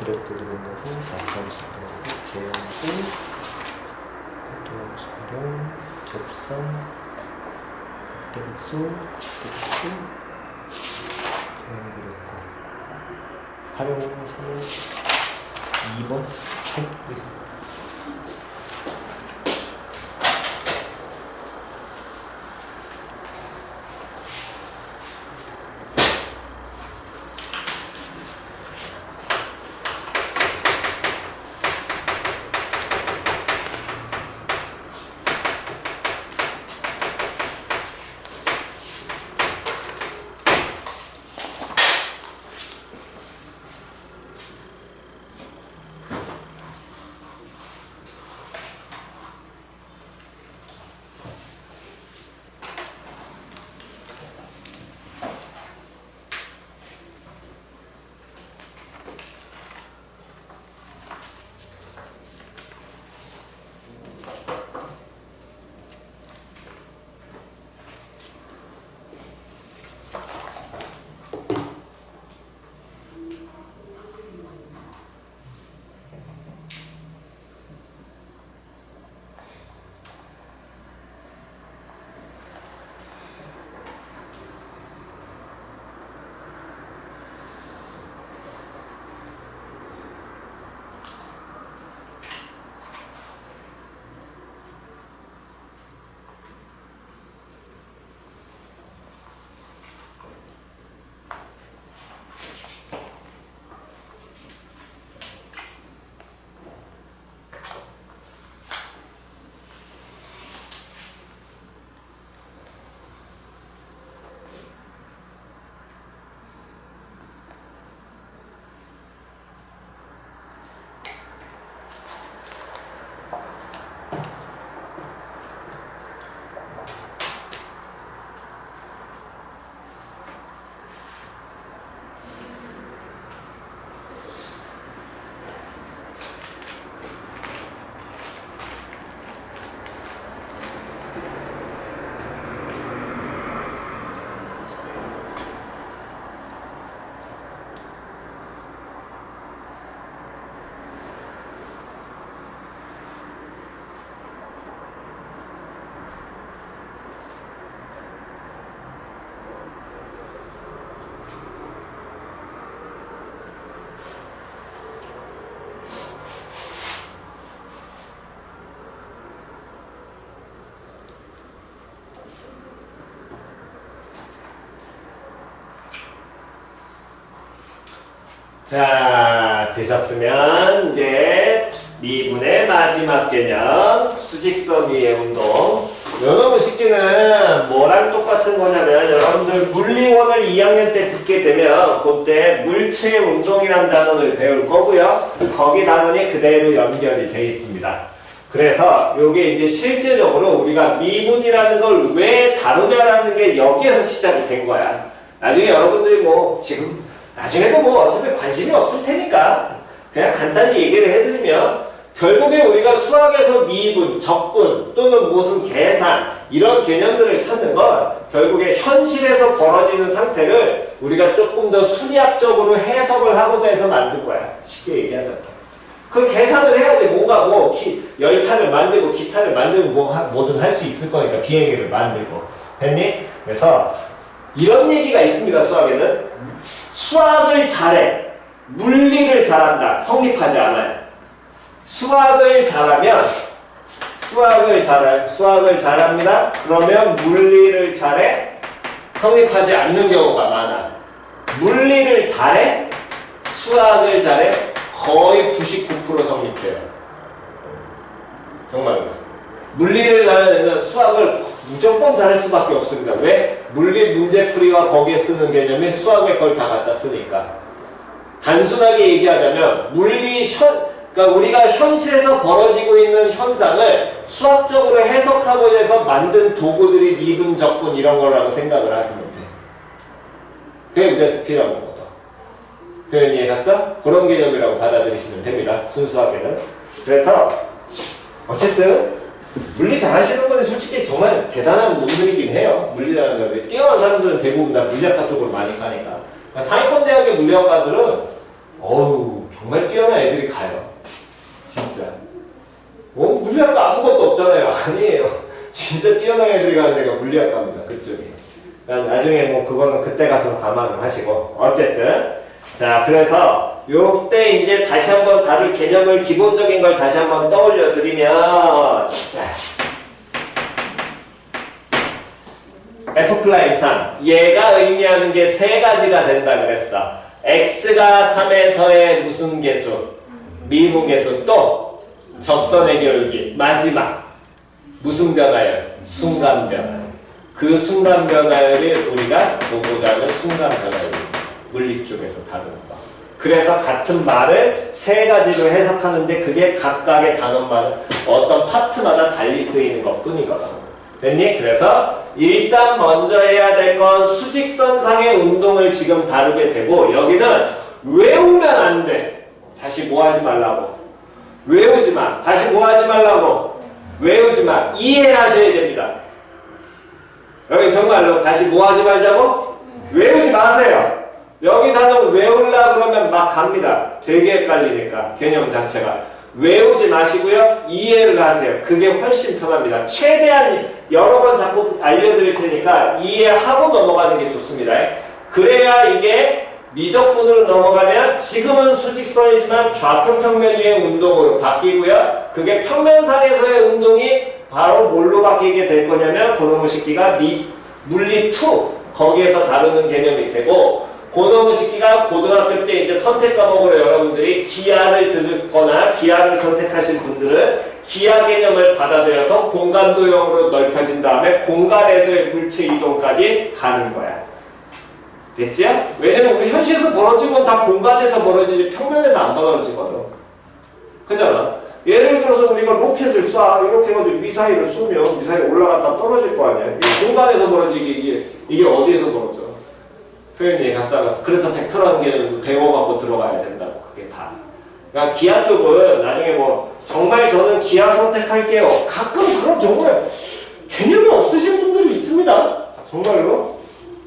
그래프를 그린다고 4차원씩 계양수 도형수령 접선 대백수 계양 그래프 활용사는 2번 책 자, 되셨으면 이제 미분의 마지막 개념 수직선 위의 운동 요놈의 식기는 뭐랑 똑같은 거냐면 여러분들 물리원을 2학년 때 듣게 되면 그때 물체 운동이라는 단원을 배울 거고요. 거기 단원이 그대로 연결이 돼 있습니다. 그래서 요게 이제 실제적으로 우리가 미분이라는 걸 왜 다루냐라는 게 여기에서 시작이 된 거야. 나중에 여러분들이 뭐 지금 나중에도 뭐 어차피 관심이 없을 테니까 그냥 간단히 얘기를 해드리면 결국에 우리가 수학에서 미분, 적분 또는 무슨 계산 이런 개념들을 찾는 건 결국에 현실에서 벌어지는 상태를 우리가 조금 더 수리학적으로 해석을 하고자 해서 만든 거야. 쉽게 얘기하자면. 그걸 계산을 해야지 뭔가 뭐 열차를 만들고 기차를 만들고 뭐든 할 수 있을 거니까 비행기를 만들고. 됐니? 그래서 이런 얘기가 있습니다. 수학에는. 수학을 잘해. 물리를 잘한다. 성립하지 않아요. 수학을 잘합니다. 그러면 물리를 잘해? 성립하지 않는 경우가 많아. 물리를 잘해? 수학을 잘해? 거의 99% 성립해요. 정말로. 물리를 잘하려면 수학을 무조건 잘할 수밖에 없습니다. 왜? 물리 문제풀이와 거기에 쓰는 개념이 수학에 걸 다 갖다 쓰니까. 단순하게 얘기하자면 그러니까 우리가 현실에서 벌어지고 있는 현상을 수학적으로 해석하고 해서 만든 도구들이 미분, 적분 이런 거라고 생각을 하시면 돼. 그게 우리한테 필요한 거거든. 표현 이해갔어? 그런 개념이라고 받아들이시면 됩니다. 순수하게는. 그래서 어쨌든 물리 잘하시는 분이 솔직히 정말 대단한 분들이긴 해요. 물리 잘하는 사람들이. 뛰어난 사람들은 대부분 다 물리학과 쪽으로 많이 가니까. 그러니까 상위권 대학의 물리학과들은 어우 정말 뛰어난 애들이 가요. 진짜. 물리학과 아무것도 없잖아요. 아니에요. 진짜 뛰어난 애들이 가는 데가 물리학과입니다. 그쪽이. 나중에 뭐 그거는 그때 가서 감안을 하시고. 어쨌든 자 그래서 요때 이제 다시 한번 다룰 개념을 기본적인 걸 다시 한번 떠올려 드리면 자 F'3 얘가 의미하는 게 세 가지가 된다 그랬어. x가 3에서의 무슨 개수? 미분 개수. 또 접선의 기울기. 마지막 무슨 변화율? 순간 변화율. 그 순간 변화율이 우리가 보고자 하는 순간 변화율. 물리 쪽에서 다루는 거. 그래서 같은 말을 세 가지로 해석하는데 그게 각각의 단어만은 어떤 파트마다 달리 쓰이는 것 뿐이거든. 됐니? 그래서 일단 먼저 해야 될 건 수직선상의 운동을 지금 다루게 되고 여기는 외우면 안 돼. 다시 뭐 하지 말라고. 외우지 마. 다시 뭐 하지 말라고. 외우지 마. 이해하셔야 됩니다. 여기 정말로 다시 뭐 하지 말자고? 외우지 마세요. 여기 단어를 외우려고 그러면 막 갑니다. 되게 헷갈리니까 개념 자체가. 외우지 마시고요. 이해를 하세요. 그게 훨씬 편합니다. 최대한 여러 번 자꾸 알려드릴 테니까 이해하고 넘어가는 게 좋습니다. 그래야 이게 미적분으로 넘어가면 지금은 수직선이지만 좌표 평면 위의 운동으로 바뀌고요. 그게 평면상에서의 운동이 바로 뭘로 바뀌게 될 거냐면 그놈의 식기가 물리2 거기에서 다루는 개념이 되고 그놈의 식기가 고등학교 때 이제 선택 과목으로 여러분들이 기하를 듣거나 기하를 선택하신 분들은 기하 개념을 받아들여서 공간도형으로 넓혀진 다음에 공간에서의 물체 이동까지 가는 거야. 됐지? 왜냐면 우리 현실에서 벌어진 건 다 공간에서 벌어지지 평면에서 안 벌어지거든. 그잖아. 예를 들어서 우리가 로켓을 쏴 이렇게 해가지고 미사일을 쏘면 미사일이 올라갔다 떨어질 거 아니야. 공간에서 벌어지기 이게 어디에서 벌어져? 표현이 가싸가싸. 그래서 벡터라는 게 배워갖고 들어가야 된다고. 그게 다. 그러니까 기하 쪽은 나중에 뭐 정말 저는 기하 선택할게요. 가끔 그런 정말 개념이 없으신 분들이 있습니다. 정말로.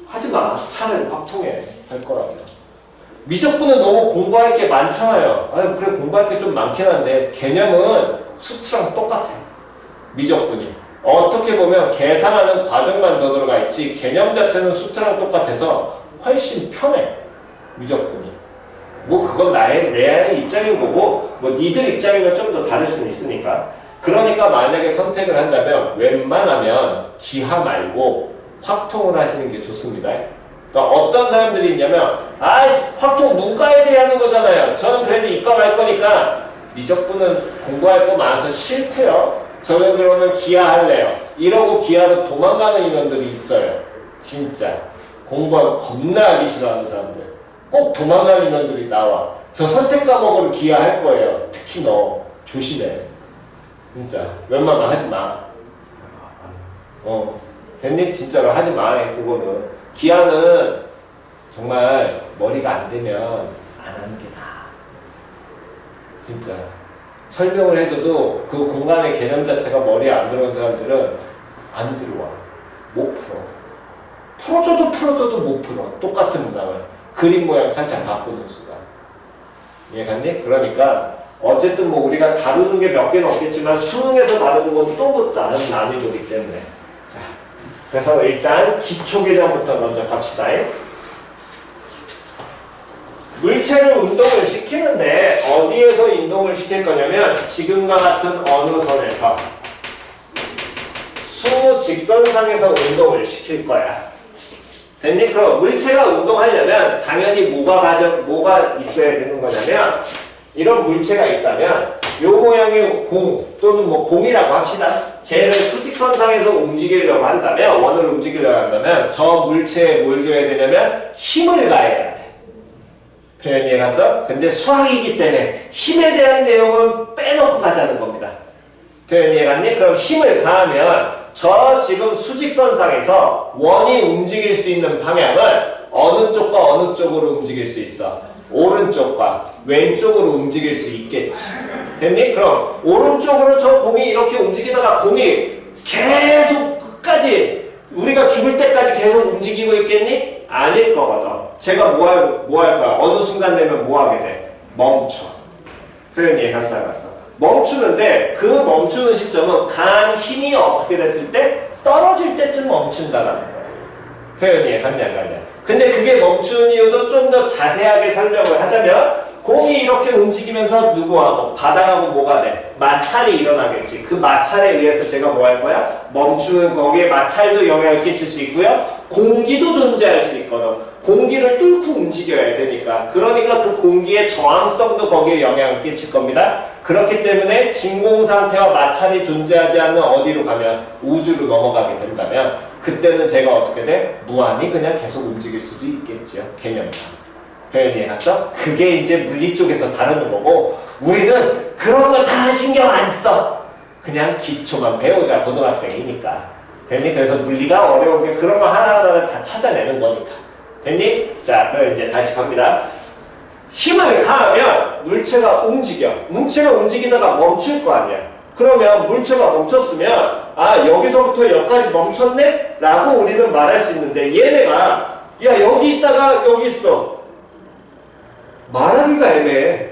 하지마. 차라리 확 통해. 할 거라면. 미적분은 너무 공부할 게 많잖아요. 아니 그래 공부할 게 좀 많긴 한데 개념은 수트랑 똑같아. 미적분이. 어떻게 보면 계산하는 과정만 더 들어가 있지 개념 자체는 수트랑 똑같아서 훨씬 편해. 미적분이. 뭐 그건 내 입장인 거고 뭐 니들 입장이면 좀 더 다를 수는 있으니까. 그러니까 만약에 선택을 한다면 웬만하면 기하 말고 확통을 하시는 게 좋습니다. 그러니까 어떤 사람들이 있냐면 아이씨 확통 문과 애들이 하는 거잖아요. 저는 그래도 이과 갈 거니까 미적분은 공부할 거 많아서 싫고요. 저는 그러면 기하 할래요. 이러고 기아로 도망가는 인원들이 있어요. 진짜 공부하고 겁나 하기 싫어하는 사람들 꼭 도망가는 인원들이 나와. 저 선택 과목으로 기아 할 거예요. 특히 너 조심해. 진짜 웬만하면 하지 마. 됐니? 진짜로 하지 마. 그거는 기아는 정말 머리가 안 되면 안 하는 게 나아. 진짜 설명을 해줘도 그 공간의 개념 자체가 머리에 안 들어온 사람들은 안 들어와. 못 풀어. 풀어줘도 못 풀어. 똑같은 문항을 그림 모양 살짝 바꾸는 순간. 이해갔니? 그러니까 어쨌든 뭐 우리가 다루는 게 몇 개는 없겠지만 수능에서 다루는 건 또 다른 난이도이기 때문에. 자, 그래서 일단 기초 개념부터 먼저 갑시다. 물체를 운동을 시키는데 어디에서 운동을 시킬 거냐면 지금과 같은 어느 선에서 수직선상에서 운동을 시킬 거야. 됐니? 그럼 물체가 운동하려면 당연히 뭐가 있어야 되는 거냐면 이런 물체가 있다면 요 모양의 공 또는 뭐 공이라고 합시다. 쟤를 수직선상에서 움직이려고 한다면 원을 움직이려고 한다면 저 물체에 뭘 줘야 되냐면 힘을 가해야 돼. 표현 이해갔어? 근데 수학이기 때문에 힘에 대한 내용은 빼놓고 가자는 겁니다. 표현 이해갔니? 그럼 힘을 가하면 저 지금 수직선상에서 원이 움직일 수 있는 방향은 어느 쪽과 어느 쪽으로 움직일 수 있어? 오른쪽과 왼쪽으로 움직일 수 있겠지. 됐니? 그럼 오른쪽으로 저 공이 이렇게 움직이다가 공이 계속 끝까지 우리가 죽을 때까지 계속 움직이고 있겠니? 아닐 거거든. 제가 뭐 할 거야? 어느 순간 되면 뭐 하게 돼? 멈춰. 표현 이해갔어? 안 갔어? 멈추는데 그 멈추는 시점은 간 힘이 어떻게 됐을 때 떨어질 때쯤 멈춘다라는 거야. 표현 이해갔냐 안 갔냐? 근데 그게 멈추는 이유도 좀 더 자세하게 설명을 하자면 공이 이렇게 움직이면서 누구하고 바닥하고 뭐가 돼? 마찰이 일어나겠지. 그 마찰에 의해서 제가 뭐 할 거야? 멈추는 거기에 마찰도 영향을 끼칠 수 있고요. 공기도 존재할 수 있거든. 공기를 뚫고 움직여야 되니까. 그러니까 그 공기의 저항성도 거기에 영향을 끼칠 겁니다. 그렇기 때문에 진공 상태와 마찰이 존재하지 않는 어디로 가면 우주로 넘어가게 된다면 그때는 제가 어떻게 돼? 무한히 그냥 계속 움직일 수도 있겠죠. 개념상. 표현 이해갔어? 그게 이제 물리 쪽에서 다루는 거고 우리는 그런 거 다 신경 안 써. 그냥 기초만 배우자. 고등학생이니까. 됐니? 그래서 물리가 어려운 게 그런 거 하나하나를 다 찾아내는 거니까. 됐니? 자, 그럼 이제 다시 갑니다. 힘을 가하면 물체가 움직여. 물체가 움직이다가 멈출 거 아니야. 그러면 물체가 멈췄으면 아 여기서부터 여기까지 멈췄네? 라고 우리는 말할 수 있는데 얘네가 야 여기 있다가 여기 있어. 말하기가 애매해.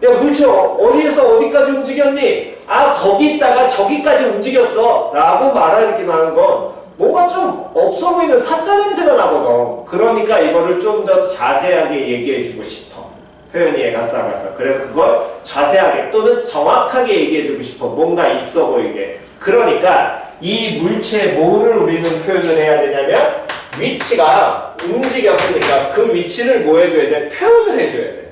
야 물체 어디에서 어디까지 움직였니? 아 거기 있다가 저기까지 움직였어 라고 말하기만 하는 건 뭔가 좀 없어 보이는 사짜 냄새가 나거든. 그러니까 이거를 좀 더 자세하게 얘기해주고 싶어. 표현이 애갔어 안 갔어. 그래서 그걸 자세하게 또는 정확하게 얘기해주고 싶어. 뭔가 있어 보이게. 그러니까 이 물체의 뭐를 우리는 표현을 해야 되냐면 위치가 움직였으니까 그 위치를 뭐 해줘야 돼? 표현을 해줘야 돼.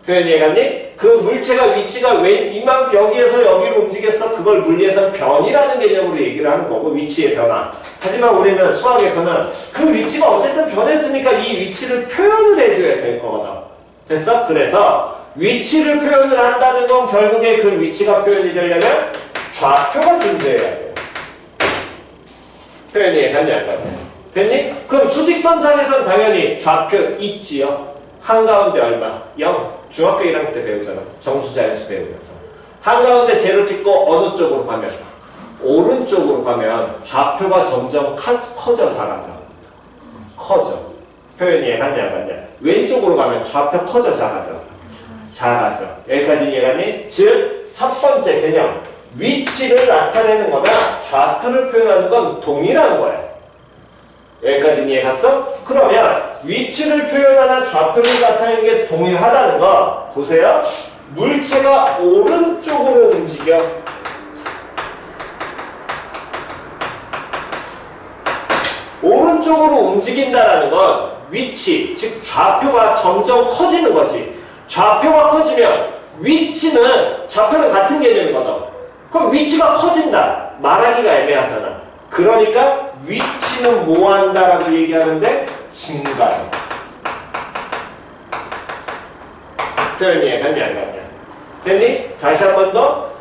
표현 이해갔니? 그 물체가 위치가 왜 이만큼 여기에서 여기로 움직였어? 그걸 물리에서 변이라는 개념으로 얘기를 하는 거고 위치의 변화. 하지만 우리는 수학에서는 그 위치가 어쨌든 변했으니까 이 위치를 표현을 해줘야 될 거거든. 됐어? 그래서 위치를 표현을 한다는 건 결국에 그 위치가 표현이 되려면 좌표가 존재해야 돼요. 표현이 갔냐 안 갔냐? 됐니? 그럼 수직선상에선 당연히 좌표 있지요. 한가운데 얼마? 0. 중학교 1학년 때 배우잖아. 정수자연수 배우면서. 한가운데 제로 찍고 어느 쪽으로 가면? 오른쪽으로 가면 좌표가 점점 커져 작아져. 커져. 표현이 이해갔냐 안 갔냐? 왼쪽으로 가면 좌표 커져 작아져. 작아져. 여기까지 이해갔니? 즉, 첫 번째 개념. 위치를 나타내는 거나 좌표를 표현하는 건 동일한 거야. 여기까지 이해갔어? 그러면 위치를 표현하나 좌표를 나타내는 게 동일하다는 거 보세요. 물체가 오른쪽으로 움직여. 오른쪽으로 움직인다는 건 위치, 즉 좌표가 점점 커지는 거지. 좌표가 커지면 위치는 좌표는 같은 개념이거든. 그럼 위치가 커진다. 말하기가 애매하잖아. 그러니까 위치는 뭐 한다라고 얘기하는데 증가해. 표현이 갔니 안 갔냐? 됐니? 다시 한 번 더.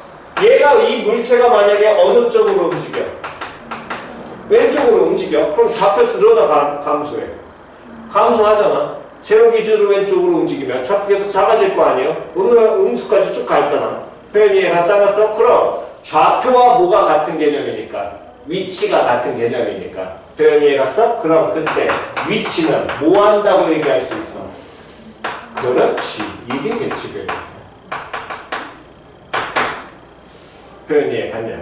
얘가 이 물체가 만약에 어느 쪽으로 움직여? 왼쪽으로 움직여. 그럼 좌표 들어다 감소해. 감소하잖아. 제로 기준으로 왼쪽으로 움직이면 좌표 계속 작아질 거 아니에요? 음수까지 쭉 갔잖아. 표현이 갔어 안 갔어? 그럼 좌표와 뭐가 같은 개념이니까? 위치가 같은 개념이니까. 표현이 갔어? 그럼 그때 위치는 뭐 한다고 얘기할 수 있어? 그렇지. 이게 개취변이야. 표현이 갔냐?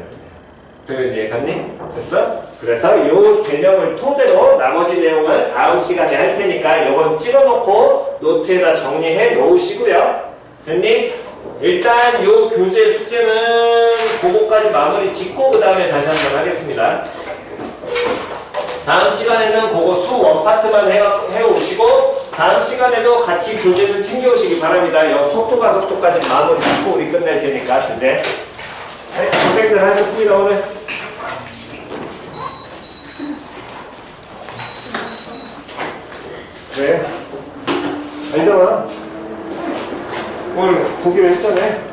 표현이 갔니? 됐어? 그래서 이 개념을 토대로 나머지 내용은 다음 시간에 할 테니까 이건 찍어놓고 노트에다 정리해 놓으시고요. 됐니? 일단 이 교재 숙제는 그거까지 마무리 짓고 그 다음에 다시 한번 하겠습니다. 다음 시간에는 그거 수 원파트만 해오시고 다음 시간에도 같이 교재는 챙겨오시기 바랍니다. 이 속도가 속도까지 마무리 짓고 우리 끝낼 테니까 교재. 네, 고생들 하셨습니다 오늘. 왜? 알잖아. 오늘 보기로 했잖아.